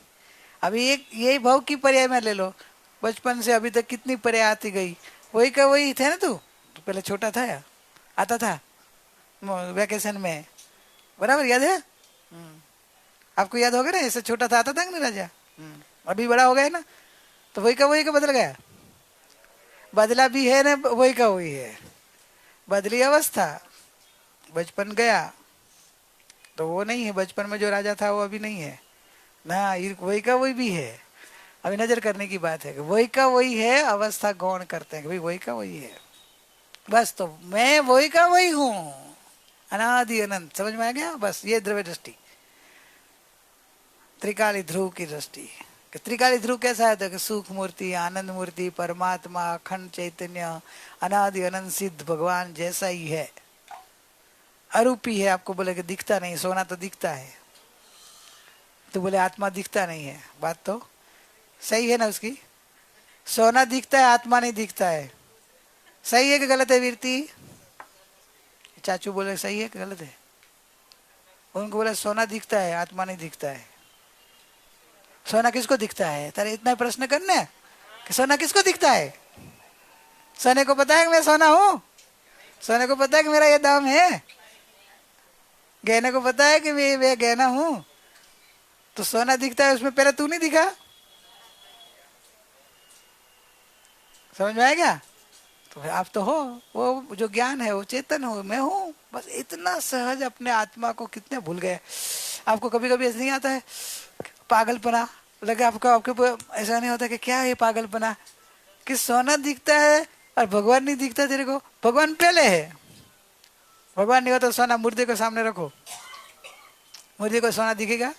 अभी एक यही भाव की पर्याय में ले लो, बचपन से अभी तक कितनी पर्याय आती गई, वही का वही थे ना। तू तो पहले छोटा था या आता था वैकेशन में, बराबर याद है? आपको याद होगा ना, ऐसे छोटा था आता था कि नहीं राजा? अभी बड़ा हो गया ना, तो वही का बदल गया। बदला भी है ना, वही का वही है। बदली अवस्था, बचपन गया तो वो नहीं है, बचपन में जो राजा था वो अभी नहीं है ना, वही का वही भी है। अभी नजर करने की बात है कि वही का वही है, अवस्था गौण करते हैं कि भाई वही का वही है बस। तो मैं वही का वही हूँ, अनादि अनंत। समझ में आ गया? बस ये द्रव्य दृष्टि, त्रिकाली ध्रुव की दृष्टि। त्रिकाली ध्रुव कैसा है? तो सुख मूर्ति, आनंद मूर्ति, परमात्मा, अखंड चैतन्य, अनादि अनंत सिद्ध भगवान जैसा ही है, अरूपी है। आपको बोले कि दिखता नहीं, सोना तो दिखता है, तो बोले आत्मा दिखता नहीं है, बात तो सही है ना उसकी। सोना दिखता है, आत्मा नहीं दिखता है, सही है कि गलत है वीरती? चाचू बोले सही है कि गलत है? उनको बोले सोना दिखता है, आत्मा नहीं दिखता है। सोना किसको दिखता है? तेरे इतना प्रश्न करना है कि सोना किसको दिखता है? सोने को पता है कि मैं सोना हूँ? सोने को पता है कि मेरा ये दाम है? गहने को पता है कि मैं गहना हूँ? तो सोना दिखता है, उसमें पहले तू नहीं दिखा। समझ में आएगा? तो आप तो हो, वो जो ज्ञान है वो चेतन हो, मैं हूँ, बस इतना सहज अपने आत्मा को कितने भूल गए। आपको कभी कभी ऐसा नहीं आता है पागलपना लगे आपको? आपके ऐसा नहीं होता कि क्या है पागलपना कि सोना दिखता है और भगवान नहीं दिखता तेरे को? भगवान पहले है, भगवान नहीं होता तो सोना मूर्ति को सामने रखो, मूर्ति को सोना दिखेगा?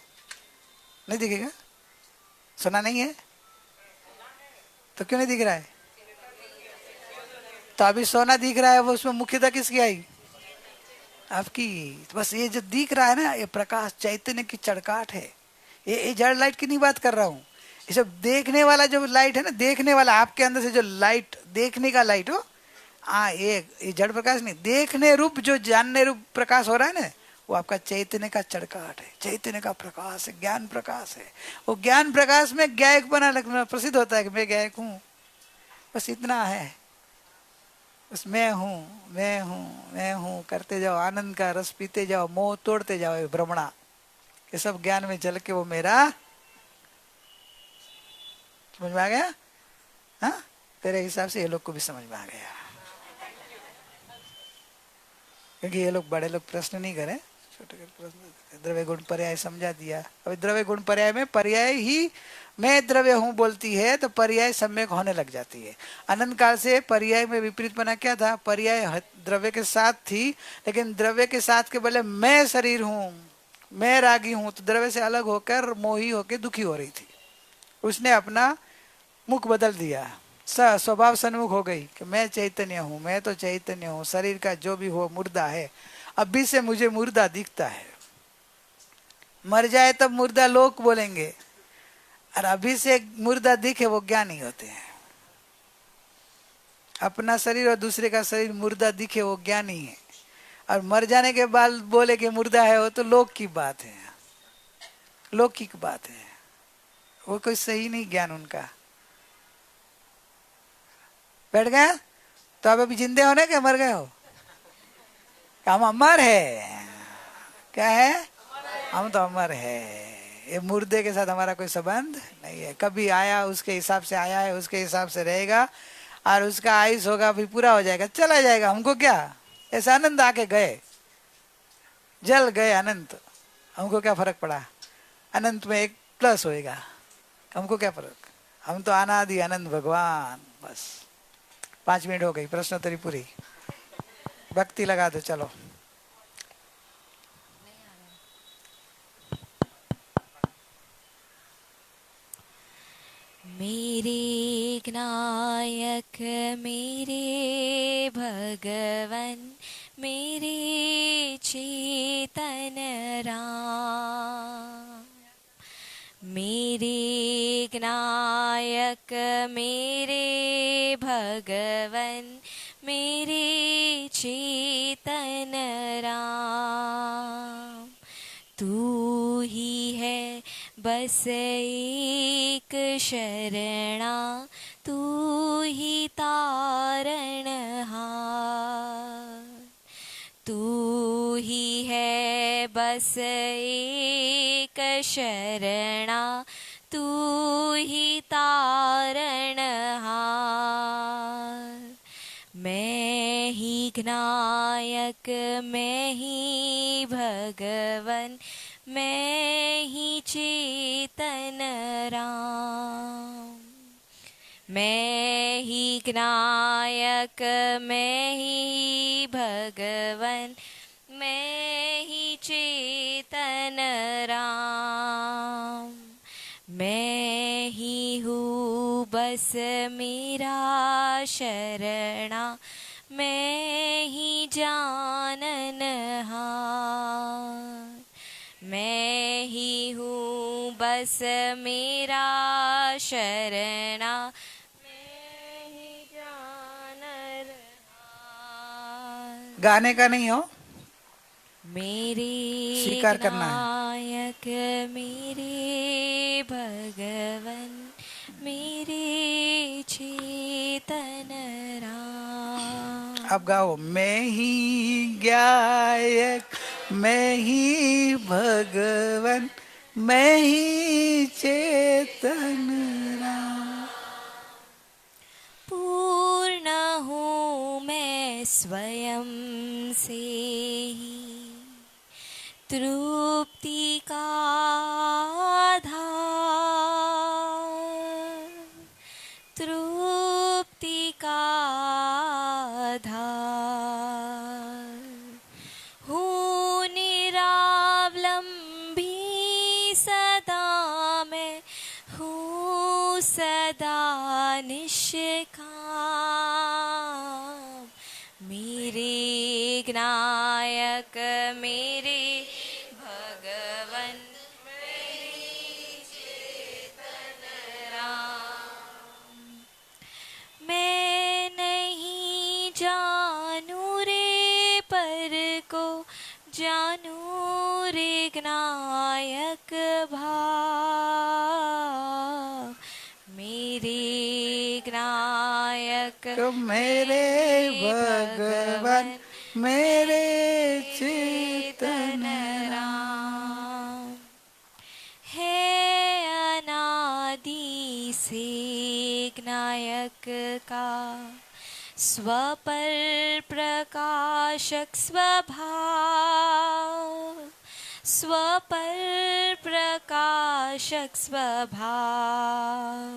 नहीं दिखेगा। सोना नहीं है तो क्यों नहीं दिख रहा है? तो अभी सोना दिख रहा है, वो उसमें मुख्यता किसकी आई? आपकी। तो बस ये जो दिख रहा है ना, ये प्रकाश चैतन्य की चड़काट है। ये जड़ लाइट की नहीं बात कर रहा हूँ, ये सब देखने वाला जो लाइट है ना, देखने वाला आपके अंदर से जो लाइट, देखने का लाइट हो। हाँ, ये जड़ प्रकाश नहीं, देखने रूप जो जानने रूप प्रकाश हो रहा है ना, वो आपका चैतन्य का चड़काहट है, चैतन्य का प्रकाश है, ज्ञान प्रकाश है। वो ज्ञान प्रकाश में गायक बना लगना प्रसिद्ध होता है कि मैं गायक हूं, बस इतना है। बस मैं हूं, मैं हूं, मैं हूं करते जाओ, आनंद का रस पीते जाओ, मोह तोड़ते जाओ, ये भ्रमणा, ये सब ज्ञान में चल के वो मेरा, समझ में आ गया? हाँ, तेरे हिसाब से ये लोग को भी समझ में आ गया, क्योंकि ये लोग बड़े लोग प्रश्न नहीं करे, छोटे प्रश्न। द्रव्य गुण पर्याय समझा दिया। अभी द्रव्य गुण पर्याय में पर्याय ही मैं द्रव्य हूं बोलती है तो पर्याय सम्यक होने लग जाती है। अनंत काल से पर्याय में विपरीत बना क्या था? पर्याय द्रव्य के साथ थी, लेकिन द्रव्य के साथ के बोले मैं शरीर हूं, मैं रागी हूं, तो द्रव्य से अलग होकर मोही होकर दुखी हो रही थी। उसने अपना मुख बदल दिया, स्वभाव सन्मुख हो गई कि मैं चैतन्य हूं, मैं तो चैतन्य हूं, शरीर का जो भी हो मुर्दा है, अभी से मुझे मुर्दा दिखता है। मर जाए तब मुर्दा लोग बोलेंगे, और अभी से मुर्दा दिखे वो ज्ञानी होते हैं। अपना शरीर और दूसरे का शरीर मुर्दा दिखे वो ज्ञानी है, और मर जाने के बाद बोले कि मुर्दा है, वो तो लोक की बात है, लौकिक बात है, वो कोई सही नहीं ज्ञान उनका। बैठ गया? तो आप अभी जिंदे हो ना, क्या मर गए हो? हम अमर है, क्या है? हम तो अमर है। ये मुर्दे के साथ हमारा कोई संबंध नहीं है। कभी आया उसके हिसाब से आया है, उसके हिसाब से रहेगा, और उसका आयुष होगा फिर पूरा हो जाएगा, चला जाएगा। हमको क्या, ऐसा आनंद आके गए, जल गए अनंत, हमको क्या फर्क पड़ा? अनंत में एक प्लस होएगा, हमको क्या फर्क? हम तो अनादि अनंत भगवान। बस 5 मिनट हो गई, प्रश्नोत्तरी पूरी। भक्ति लगा दो, चलो। मेरे ज्ञायक मेरे भगवन मेरे चेतन राम, मेरे ज्ञायक मेरे भगवन मेरे चेतन राम, तू ही है बस एक शरणा, तू ही तारणहार, तू ही है बस एक शरणा, तू ही तारणहार, मैं ही ज्ञायक मैं ही भगवन मैं ही चेतन राम, मैं ही ज्ञायक मैं ही भगवन मैं ही चेतन राम, मैं ही हूँ बस मेरा शरणा, मैं ही जाननहार, मैं ही हूँ बस मेरा शरणा, मैं ही जाननहार। गाने का नहीं हो, मेरे स्वीकार करना है। नायक मेरे भगवन मेरे चेतन राम। अब गाओ, मैं ही गायक मैं ही भगवन मैं ही चेतन राम। पूर्ण हूँ मैं स्वयं से ही, तृप्ति का आधार, तृप्ति का आधार, हूँ निरावलंबी सदा मैं, हूँ सदा निष्काम, मेरे ज्ञायक मेरे भगवन मेरे चेतन राम, मैं नहीं जानू रे पर को जानू विघ्नायक भाव, मेरे विघ्नायक मेरे भगवान मेरे चेतन राम। है अनादि से विघ्नायक का स्वपर प्रकाशक स्वभाव, स्वपर प्रकाशक स्वभाव।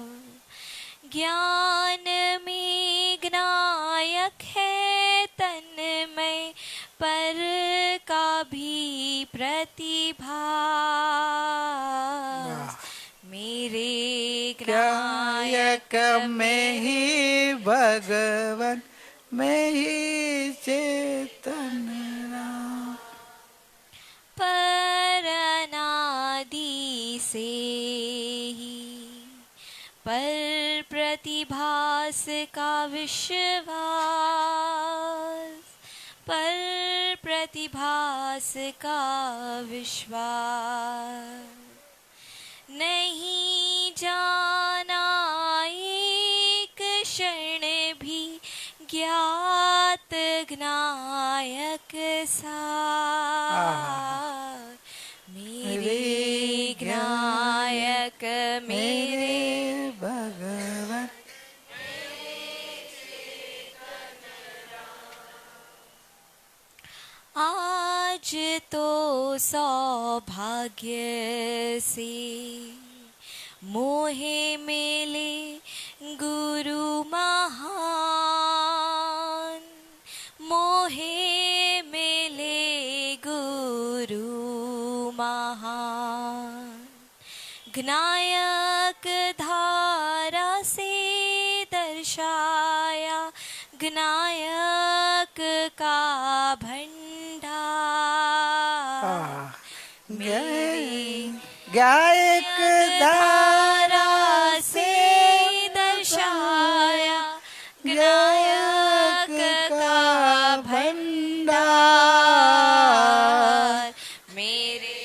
ज्ञान में विघ्नायक है तन्मय पर का भी प्रतिभा, मेरे विघ्नायक में ही भगवान में ही चेतन राम। पर अनादि से ही पर प्रतिभास का विश्वास, पर प्रतिभास का विश्वास। नहीं जाना एक क्षण भी ज्ञात विघ्नायक सार, मेरे विघ्नायक मेरे भगवान। आज तो सौभाग्य से मोहे मिले गुरु महान, मोहे मिले गुरु महान। विघ्नायक धारा से दर्शाया विघ्नायक का भंडार, गायक धारा से दर्शाया विघ्नायक का भंडार, मेरे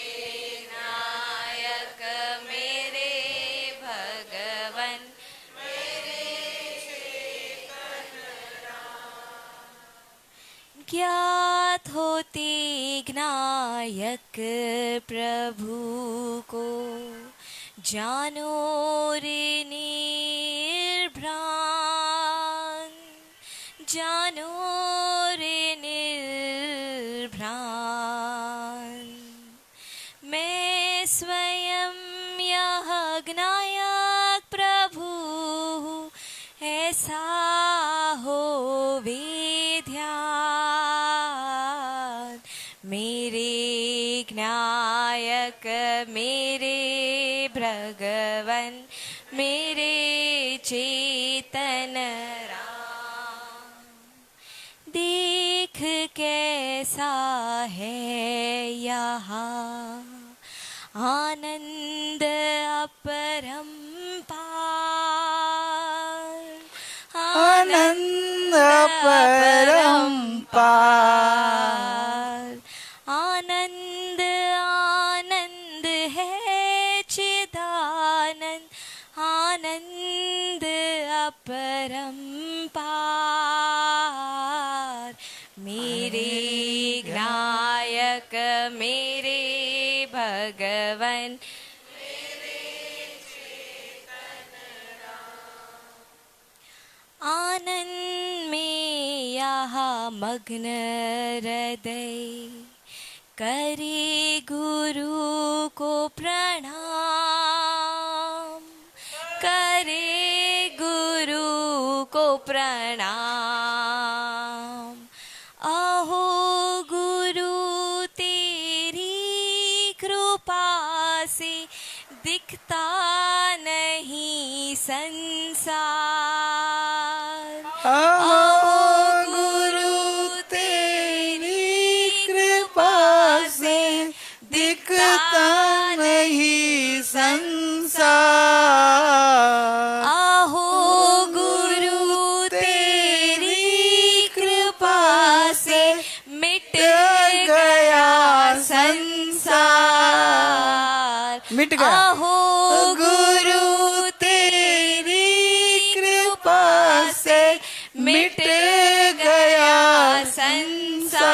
नायक मेरे भगवन ज्ञात होते विघ्नायक प्रभु को, जानो रे निर्भ्रांत, जानो रे निर्भ्रांत। मैं स्वयं यह विघ्नायक प्रभु ऐसा हो वे ध्यान, मेरे विघ्नायक मेरे भगवन मेरे चेतन राम। देख कैसा है यहाँ आनंद अपरंपार, आनंद अपरंपार। आनंद आनंद है चिदानंद, आनंद अपरंपार, मेरे विघ्नायक मेरे भगवन आनंद में यहाँ मग्न हृदय करे गुरु को प्रणाम, करे गुरु को प्रणाम। अहो गुरु तेरी कृपा से दिखता नहीं संसार, अहो गुरु तेरी कृपा से दिखता नहीं संसार। अहो गुरु तेरी कृपा से मिट गया संसार। मिट गया। आहो गुरु तेरी कृपा से मिट गया संसार।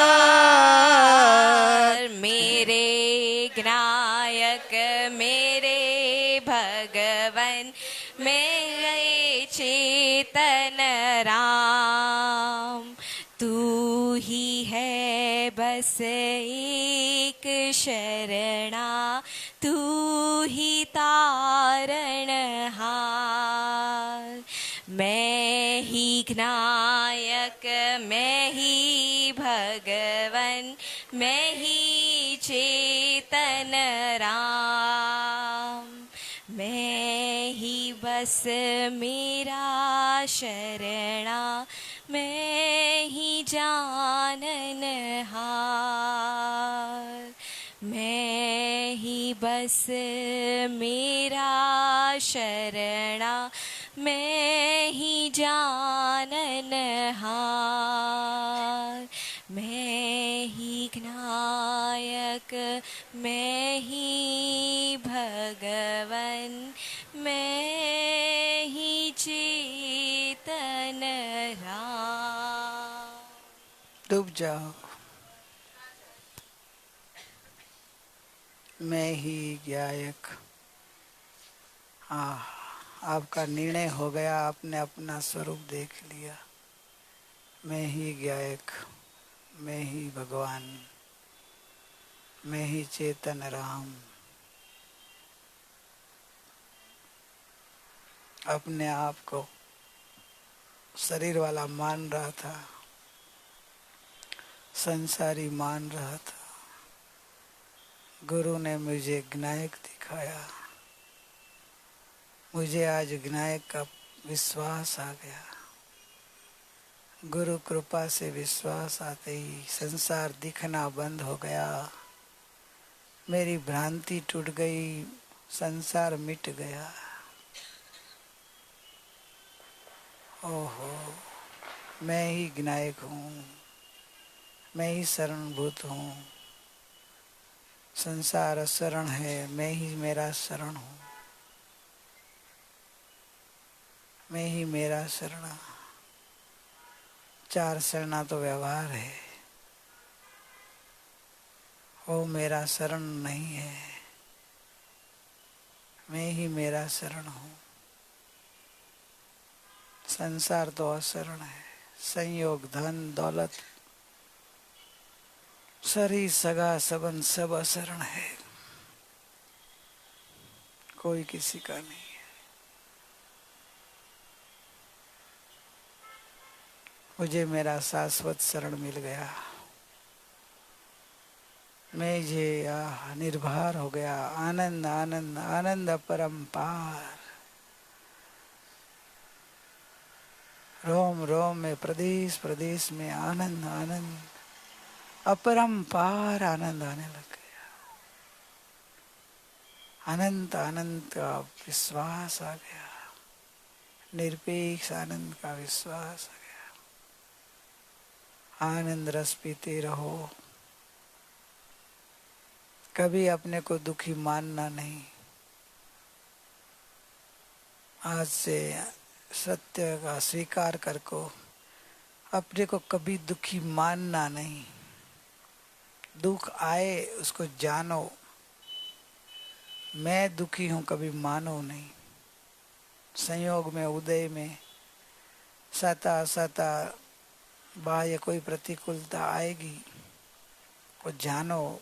मेरे ज्ञायक मेरे भगवन मेरे चेतन राम, तू ही है बस एक शरणा, तू ही तारणहार। मैं ही ज्ञायक मैं ही भगवन मैं ही चेतन राम, मैं ही बस मेरा शरणा, मैं ही जाननहार। मैं ही बस मेरा शरणा, मैं ही जाननहार। मैं ही ज्ञायक मैं ही भगवन मैं ही चेतन राम। डूब जाओ। मैं ही ज्ञायक। आपका निर्णय हो गया, आपने अपना स्वरूप देख लिया। मैं ही ज्ञायक मैं ही भगवान मैं ही चेतन राम। अपने आप को शरीर वाला मान रहा था, संसारी मान रहा था। गुरु ने मुझे ज्ञायक दिखाया, मुझे आज ज्ञायक का विश्वास आ गया। गुरु कृपा से विश्वास आते ही संसार दिखना बंद हो गया, मेरी भ्रांति टूट गई, संसार मिट गया। ओहो, मैं ही ज्ञायक हूँ, मैं ही शरणभूत हूँ। संसार अशरण है, मैं ही मेरा शरण हूँ, मैं ही मेरा शरणा। चार शरणा तो व्यवहार है, वो मेरा शरण नहीं है। मैं ही मेरा शरण हूँ। संसार तो अशरण है, संयोग धन दौलत सरी सगा सबन सब अशरण है, कोई किसी का नहीं है। मुझे मेरा शाश्वत शरण मिल गया, मैं ये निर्भर हो गया। आनंद आनंद आनंद अपरंपार, रोम रोम में प्रदेश प्रदेश में आनंद आनंद अपरंपार आनंद आने लग गया। अनंत आनंद का विश्वास आ गया, निरपेक्ष आनंद का विश्वास आ गया। आनंद रस पीते रहो, कभी अपने को दुखी मानना नहीं। आज से सत्य का स्वीकार कर को अपने को कभी दुखी मानना नहीं। दुख आए उसको जानो, मैं दुखी हूं कभी मानो नहीं। संयोग में उदय में सता सता बाह्य कोई प्रतिकूलता आएगी, वो जानो,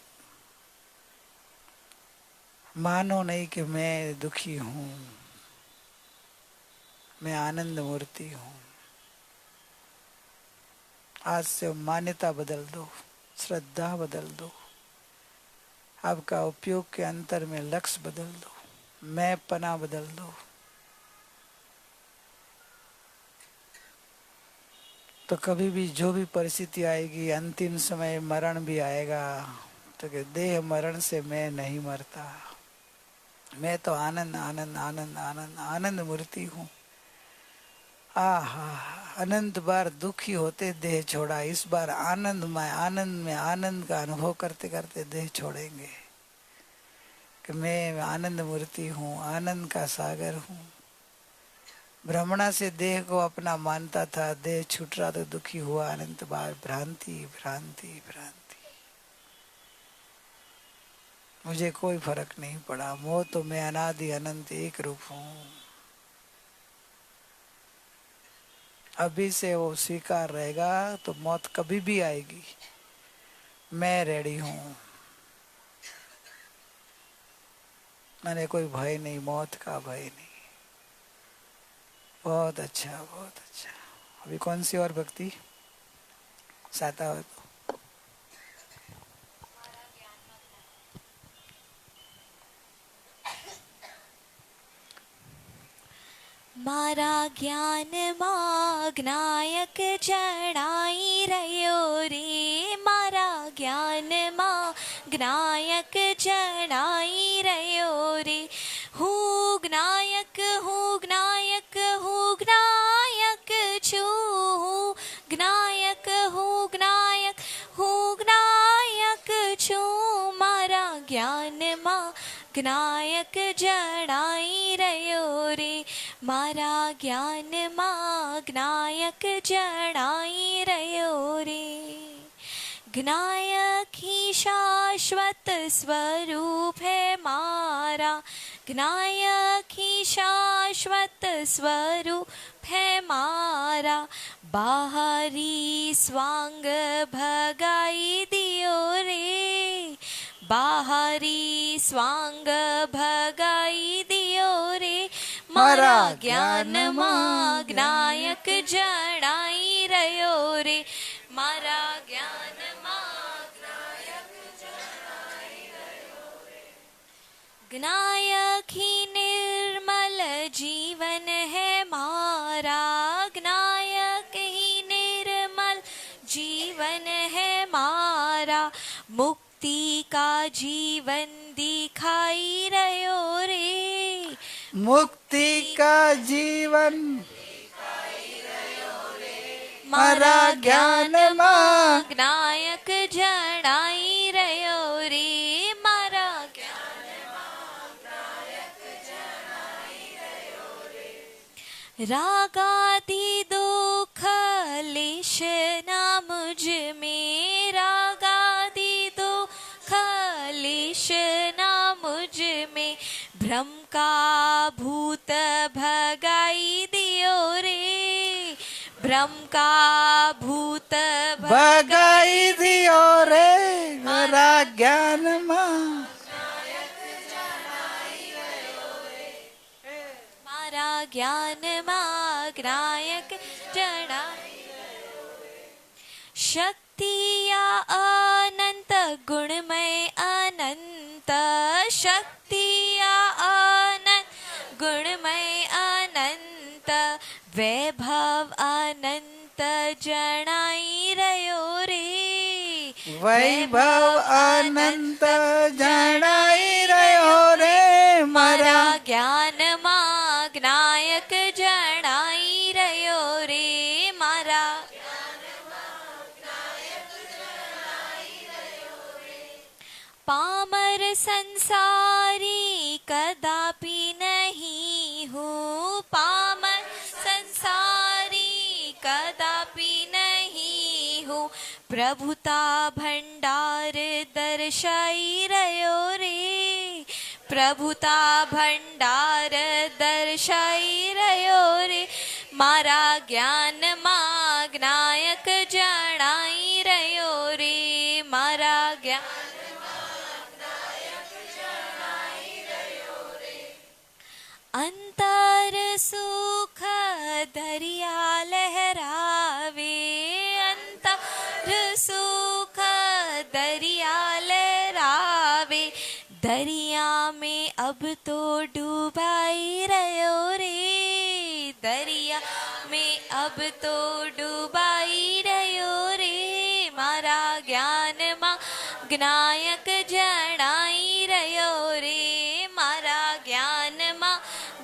मानो नहीं कि मैं दुखी हूं, मैं आनंद मूर्ति हूं। आज से मान्यता बदल दो, श्रद्धा बदल दो, आपका उपयोग के अंतर में लक्ष्य बदल दो, मैं पना बदल दो। तो कभी भी जो भी परिस्थिति आएगी, अंतिम समय मरण भी आएगा, तो कि देह मरण से मैं नहीं मरता, मैं तो आनंद आनंद आनंद आनंद आनंद मूर्ति हूँ। आहा, अनंत बार दुखी होते देह छोड़ा, इस बार आनंद में आनंद का अनुभव करते करते देह छोड़ेंगे। कि मैं आनंद मूर्ति हूँ, आनंद का सागर हूँ। ब्रह्मणा से देह को अपना मानता था, देह छूट रहा तो दुखी हुआ अनंत बार। भ्रांति भ्रांति भ्रांति, मुझे कोई फर्क नहीं पड़ा, मोह तो मैं अनादि अनंत एक रूप हूँ। अभी से वो स्वीकार रहेगा तो मौत कभी भी आएगी, मैं रेडी हूँ, मैंने कोई भय नहीं, मौत का भय नहीं। बहुत अच्छा, बहुत अच्छा। अभी कौन सी और भक्ति साता हो तो? मारा ज्ञान माग्नायक जड़ाई रयो रे, मारा ज्ञान माग्नायक जड़ाई रयो रे। हूँ ज्ञायक हूँ ज्ञायक हूँ ज्ञायक छू, हूँ ज्ञायक हूँ ज्ञायक हूँ ज्ञायक छू। मारा ज्ञान ज्ञायक जड़ाई रयो रे, मारा ज्ञान ज्ञायक जड़ाई रयो रे। ज्ञायक ही शाश्वत स्वरूप है मारा, ज्ञायक ही शाश्वत स्वरूप है मारा। बाहरी स्वांग भगाई दियो रे, बाहरी स्वांग भगाई दियो रे। मारा ज्ञान ज्ञायक जड़ाई रयो रे, मारा ज्ञान ज्ञायक जड़ाई रयो रे। ज्ञायक ही निर्मल जीवन है मारा, ज्ञायक ही निर्मल जीवन है मारा। मुक्ति का जीवन दिखाई रयो रे, मुक्ति का जीवन मारा ज्ञान ज्ञायक जड़ाई रयो रे, मारा ज्ञान ज्ञायक जड़ाई रयो रे। रागादि दुख लेश ना मुझ में, रागादि दुख लेश ना मुझ में। भ्रम का भूत भगाई दियो रे, भ्रम का भूत भगाई दियो रे, मारा ज्ञान मारा ज्ञान ज्ञायक जड़ाई। शक्तिया अनंत गुणमय अनंत, शक्तिया अनंत गुणमय अनंत। वैभव अनंत जड़ाई रयो रे, वैभव अनंत जड़ाई रयो रे। मारा ज्ञान ज्ञायक जड़ाई रयो रे, मारा पामर संसारी कदापि नहीं हूँ, पामर संसारी कदापि नहीं हूँ। प्रभुता भंडार दर्शाई रयो रे, प्रभुता भंडार दर्शाई रयो रे। मारा ज्ञान ज्ञायक जड़ाई रयो रे, मारा ज्ञान अंतर सुख दरिया लहरावे, अंतर सुख दरिया लहरावे। दरिया में अब तो डूबाई रयो रे, दरिया में अब तो डूबाई रयो रे। मारा ज्ञान ज्ञायक जड़ाई रयो रे, मारा ज्ञान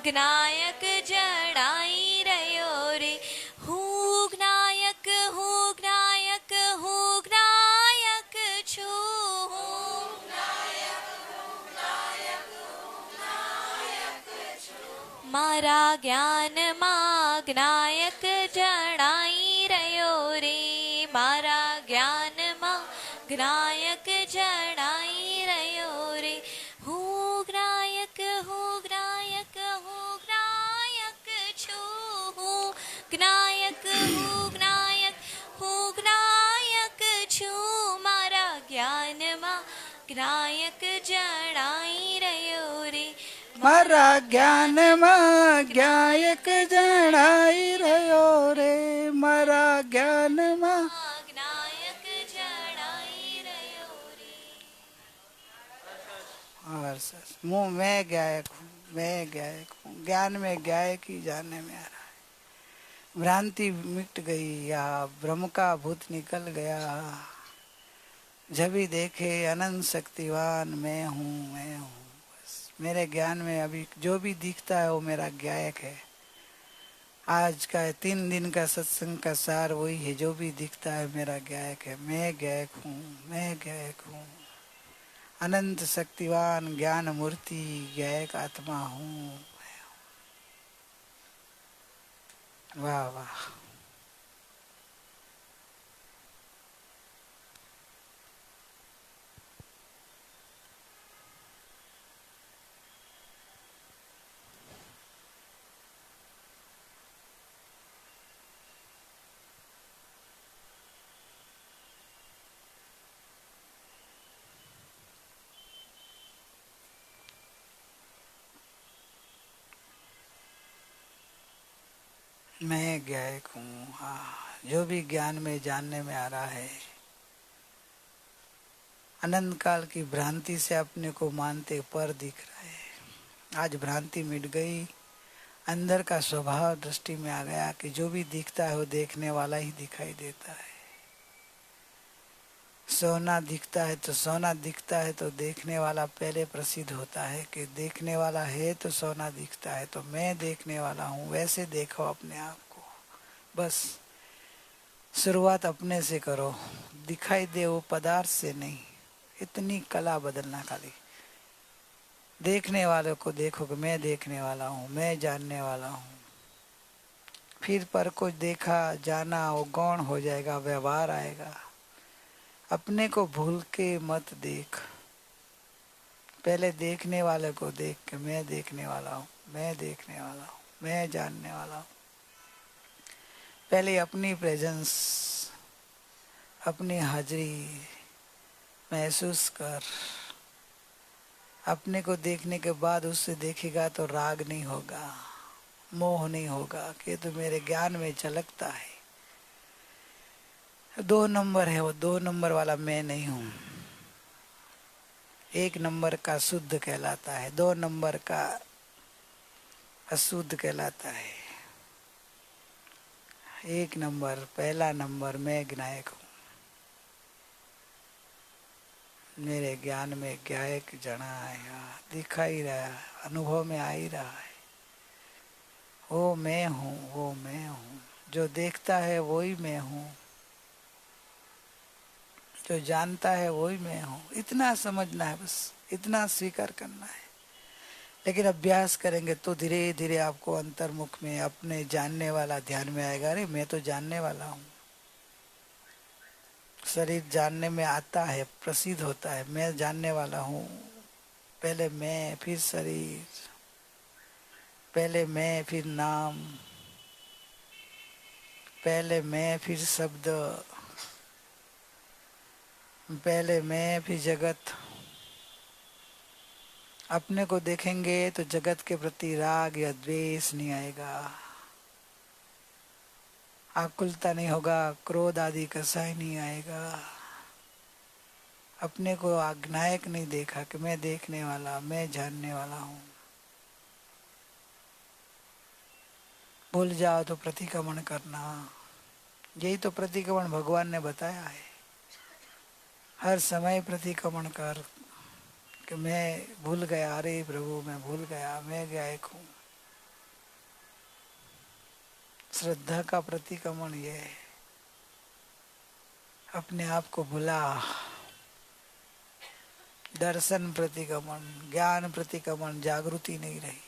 ज्ञायक जड़ाई रयो रे। हूँ ज्ञायक हूँ ज्ञायक हूँ ज्ञायक छू, हूँ ज्ञायक મારા જ્ઞાનમાં જ્ઞાયક જણાઈ રહ્યો રે, મારા જ્ઞાનમાં જ્ઞાયક જણાઈ રહ્યો રે. હું જ્ઞાયક હું જ્ઞાયક હું જ્ઞાયક છું, હું જ્ઞાયક હું જ્ઞાયક હું જ્ઞાયક છું, મારા જ્ઞાનમાં જ્ઞાયક જણાઈ રહ્યો રે. મારા જ્ઞાનમાં જ્ઞાયક જણાઈ રહ્યો રે, મારા જ્ઞાનમાં જ્ઞાયક જણાઈ રહ્યો રે. और सर मुंह मैं गायक हूँ, ज्ञान में गायक ही जानने में आ रहा है. भ्रांति मिट गई या ब्रह्म का भूत निकल गया, जभी देखे अनंत शक्तिवान मैं हूँ. बस मेरे ज्ञान में अभी जो भी दिखता है वो मेरा गायक है. आज का 3 दिन का सत्संग का सार वही है, जो भी दिखता है मेरा गायक है. मैं गायक हूँ, मैं गायक हूँ. अनंत शक्तिवान ज्ञान मूर्ति गायक आत्मा हूँ. वाह वाह. मैं गायक हूँ. हाँ, जो भी ज्ञान में जानने में आ रहा है, अनंत काल की भ्रांति से अपने को मानते पर दिख रहा है. आज भ्रांति मिट गई, अंदर का स्वभाव दृष्टि में आ गया कि जो भी दिखता है वो देखने वाला ही दिखाई देता है. सोना दिखता है तो सोना दिखता है तो देखने वाला पहले प्रसिद्ध होता है कि देखने वाला है तो सोना दिखता है, तो मैं देखने वाला हूँ. वैसे देखो अपने आप को. बस शुरुआत अपने से करो. दिखाई दे वो पदार्थ से नहीं, इतनी कला बदलना. खाली देखने वाले को देखो कि मैं देखने वाला हूँ, मैं जानने वाला हूँ. फिर पर को देखा जाना वो गौण हो जाएगा, व्यवहार आएगा. अपने को भूल के मत देख. पहले देखने वाले को देख के मैं देखने वाला हूँ, मैं देखने वाला हूँ, मैं जानने वाला हूँ. पहले अपनी प्रेजेंस, अपनी हाजिरी महसूस कर. अपने को देखने के बाद उससे देखेगा तो राग नहीं होगा, मोह नहीं होगा कि तो मेरे ज्ञान में झलकता है. 2 नंबर है वो, 2 नंबर वाला मैं नहीं हूँ. 1 नंबर का शुद्ध कहलाता है, 2 नंबर का अशुद्ध कहलाता है. 1 नंबर, पहला नंबर मैं गायक हूँ. मेरे ज्ञान में गायक जना आया, दिखा ही रहा है, अनुभव में आ ही रहा है. वो मैं हूँ, वो मैं हूँ. जो देखता है वही मैं हूँ, जो जानता है वही मैं हूँ. इतना समझना है, बस इतना स्वीकार करना है. लेकिन अभ्यास करेंगे तो धीरे धीरे आपको अंतर्मुख में अपने जानने वाला ध्यान में आएगा. अरे मैं तो जानने वाला हूँ. शरीर जानने में आता है, प्रसिद्ध होता है, मैं जानने वाला हूँ. पहले मैं, फिर शरीर, पहले मैं, फिर नाम, पहले मैं, फिर शब्द, पहले मैं, फिर जगत. अपने को देखेंगे तो जगत के प्रति राग या द्वेष नहीं आएगा, आकुलता नहीं होगा, क्रोध आदि कसाई नहीं आएगा. अपने को आज्ञायक नहीं देखा कि मैं देखने वाला, मैं जानने वाला हूँ. भूल जाओ तो प्रतिक्रमण करना. यही तो प्रतिक्रमण भगवान ने बताया है. हर समय प्रतिक्रमण कर कि मैं भूल गया, अरे प्रभु मैं भूल गया, मैं गायक हूँ. श्रद्धा का प्रतिक्रमण ये है. अपने आप को भुला. दर्शन प्रतिक्रमण, ज्ञान प्रतिक्रमण, जागृति नहीं रही.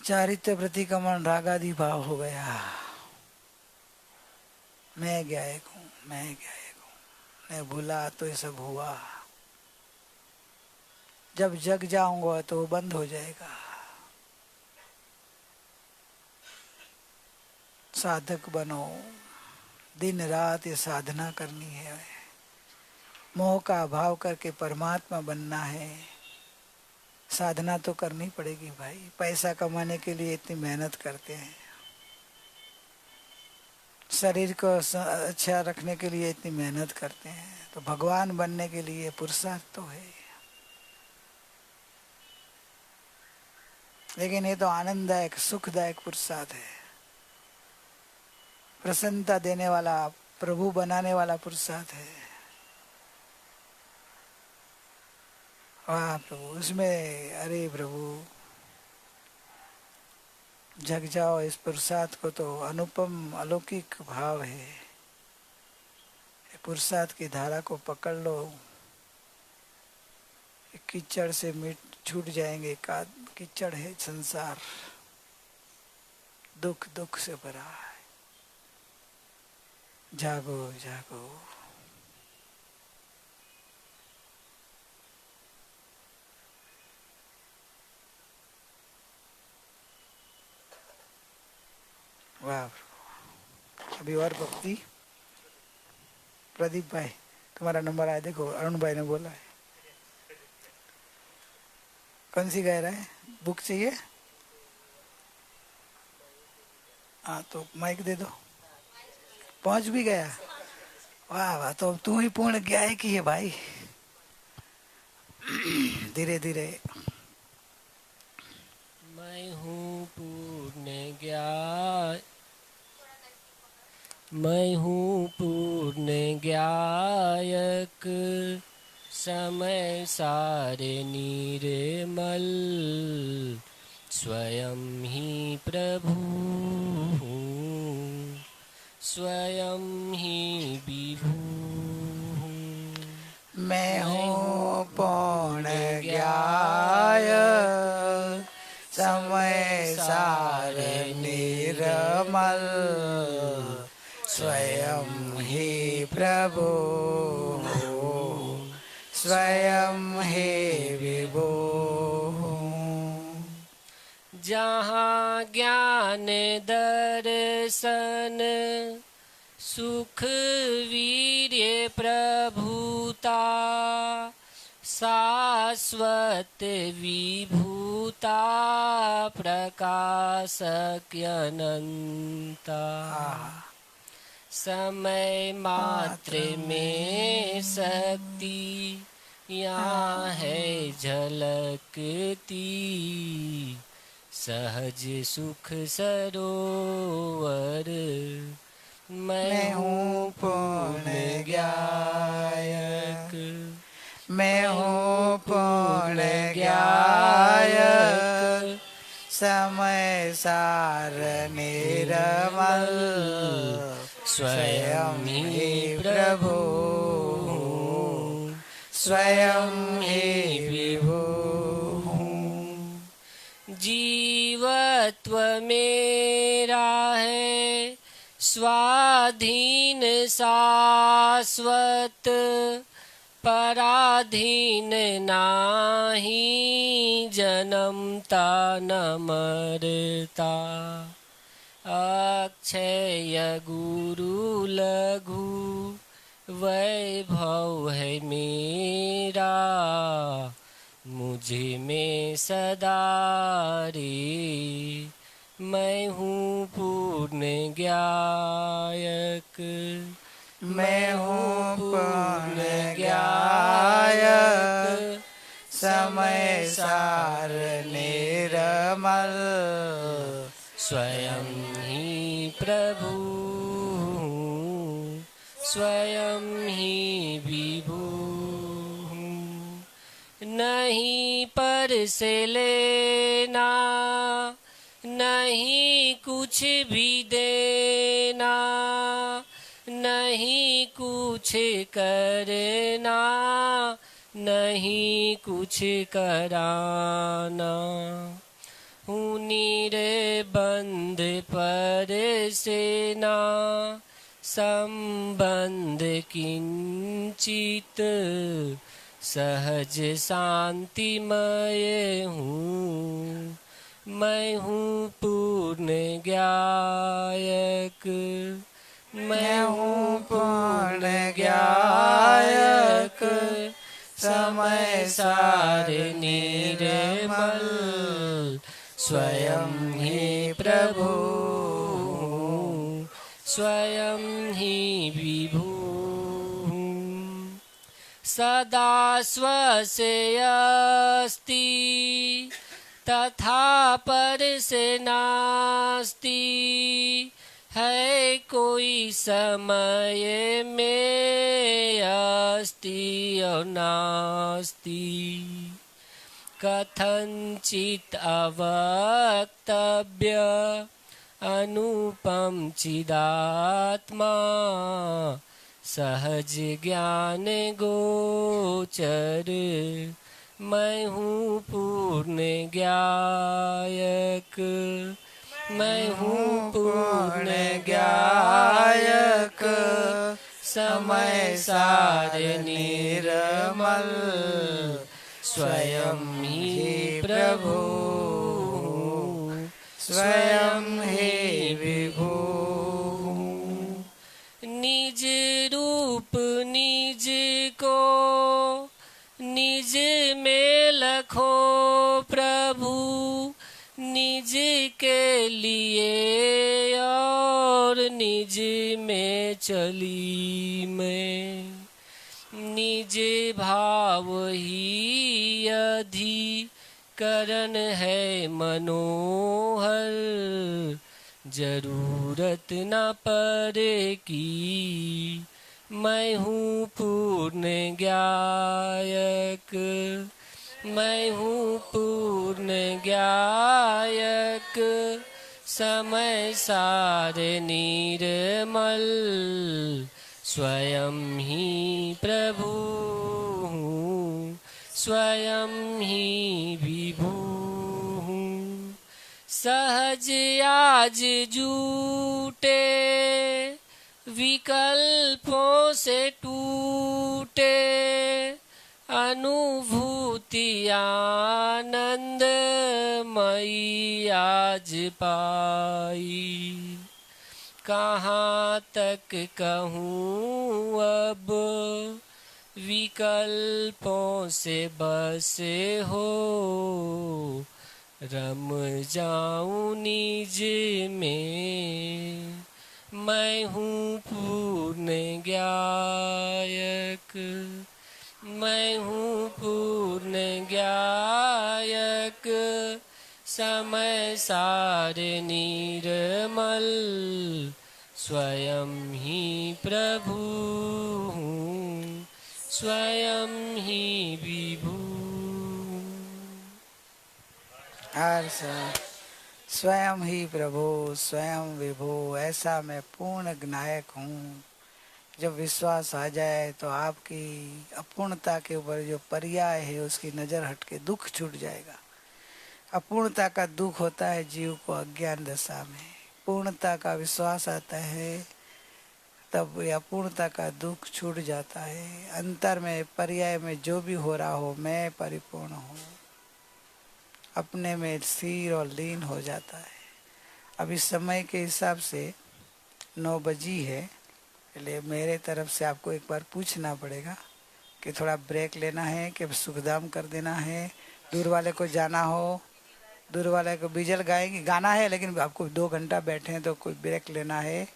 चारित्र प्रतिक्रमण रागादि भाव हो गया। मैं गायक हूँ, मैं गायक हूँ, मैं भूला तो ये सब हुआ। जब जग जाऊंगा तो बंद हो जाएगा। साधक बनो, दिन रात ये साधना करनी है। मोह का अभाव करके परमात्मा बनना है। साधना तो करनी पड़ेगी भाई। पैसा कमाने के लिए इतनी मेहनत करते हैं, शरीर को अच्छा रखने के लिए इतनी मेहनत करते हैं, तो भगवान बनने के लिए पुरुषार्थ तो है। लेकिन ये तो आनंददायक सुखदायक पुरुषार्थ है, प्रसन्नता देने वाला, प्रभु बनाने वाला पुरुषार्थ है। वाह प्रभु, उसमें अरे प्रभु जग जाओ, इस पुरुषार्थ को तो अनुपम अलौकिक भाव है। पुरुषार्थ की धारा को पकड़ लो, कीचड़ से मिट छूट जाएंगे। का कीचड़ है संसार, दुख दुख से भरा है। जागो जागो। वाह, अभी और भक्ति। प्रदीप भाई तुम्हारा नंबर आया, देखो अरुण भाई ने बोला है। कौन सी गा रहा है? बुक चाहिए? हाँ तो माइक दे दो। पहुंच भी गया? वाह वाह, तो तू ही पूर्ण गायक ही है भाई। धीरे धीरे। मैं हूँ पूर्ण गायक, मैं हूँ पूर्ण गायक, समय सारे निर्मल, स्वयं ही प्रभु हूँ, स्वयं ही विभु हूँ। मैं हूँ पूर्ण गायक, समय सार निर्मल, स्वयं ही प्रभु हूँ, स्वयं ही विभु हूँ। जहाँ ज्ञान दर्शन सुख वीर्य प्रभुता, शाश्वत विभूता, प्रकाशक अनंता, समय मात्र में शक्ति यहाँ है झलकती, सहज सुख सरोवर, मैं हूँ पूर्ण गायक, मैं हूँ पूर्ण गायक, समय सार निर्मल, स्वयं ही प्रभु हूँ, स्वयं ही विभु हूँ। जीवत्व मेरा है स्वाधीन शाश्वत, पराधीन नाही जन्मता न मरता, अक्षय गुरु लघु वैभव है मेरा, मुझे में सदा रे, मैं हूँ पूर्ण गायक, मैं हूँ पूर्ण गायक, समय सार निर्मल, स्वयं ही प्रभु हूँ, स्वयं ही विभु हूँ। नहीं पर से लेना, नहीं कुछ भी देना, नहीं कुछ करना, नहीं कुछ कराना, हूँ निर्बंध पर सेना संबंध किंचित सहज शांतिमय हूँ। मैं हूँ पूर्ण ज्ञायक, मैं हूँ पूर्ण ज्ञायक, समय सार निर्मल स्वयं ही प्रभु, स्वयं ही विभु। सदा स्वसे अस्ति तथा पर से नास्ति, है कोई समय में अस्ति और नास्ति। कथंचित अवक्तव्य अनुपम चिदात्मा, सहज ज्ञान गोचर मैं हूँ पूर्ण ज्ञायक, मैं हूँ पूर्ण ज्ञायक, समय सार निर्मल स्वयं ही प्रभु, स्वयं ही विभु। निज रूप निज को निज में लखो प्रभु, निज के लिए और निज में चली मैं। निज भाव ही अधिकरण है मनोहर, जरूरत न पड़े की मैं हूँ पूर्ण ज्ञायक, मैं हूँ पूर्ण ज्ञायक, समय सार निर्मल स्वयं ही प्रभु, स्वयं ही विभु। सहज आज जूटे विकल्पों से टूटे, अनुभूति आनंद मई आज पाई। कहाँ तक कहूँ अब विकल्पों से बसे हो, रम जाऊं निज में मैं हूँ पूर्ण ज्ञायक, मैं हूँ पूर्ण ज्ञायक, समय सार निर्मल स्वयं ही प्रभु, स्वयं ही विभु। स्वयं ही प्रभु, स्वयं विभु, ऐसा मैं पूर्ण ज्ञायक हूँ। जब विश्वास आ जाए तो आपकी अपूर्णता के ऊपर जो पर्याय है उसकी नजर हटके दुख छूट जाएगा। अपूर्णता का दुख होता है जीव को अज्ञान दशा में, पूर्णता का विश्वास आता है तब ये अपूर्णता का दुख छूट जाता है। अंतर में पर्याय में जो भी हो रहा हो मैं परिपूर्ण हूँ, अपने में स्थिर और लीन हो जाता है। अब इस समय के हिसाब से 9 बजी है, इसलिए मेरे तरफ से आपको एक बार पूछना पड़ेगा कि थोड़ा ब्रेक लेना है कि सुखदाम कर देना है। दूर वाले को जाना हो, दूर वाले को बीजल गाएगी, गाना है लेकिन आपको 2 घंटा बैठे हैं तो कोई ब्रेक लेना है।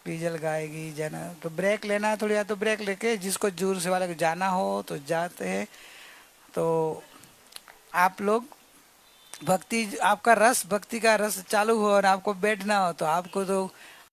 बीजल गाएगी जाना तो ब्रेक लेना है थोड़ी, या तो ब्रेक लेके जिसको दूर से वाले को जाना हो तो जाते हैं। तो आप लोग भक्ति, आपका रस, भक्ति का रस चालू हो और आपको बैठना हो तो आपको तो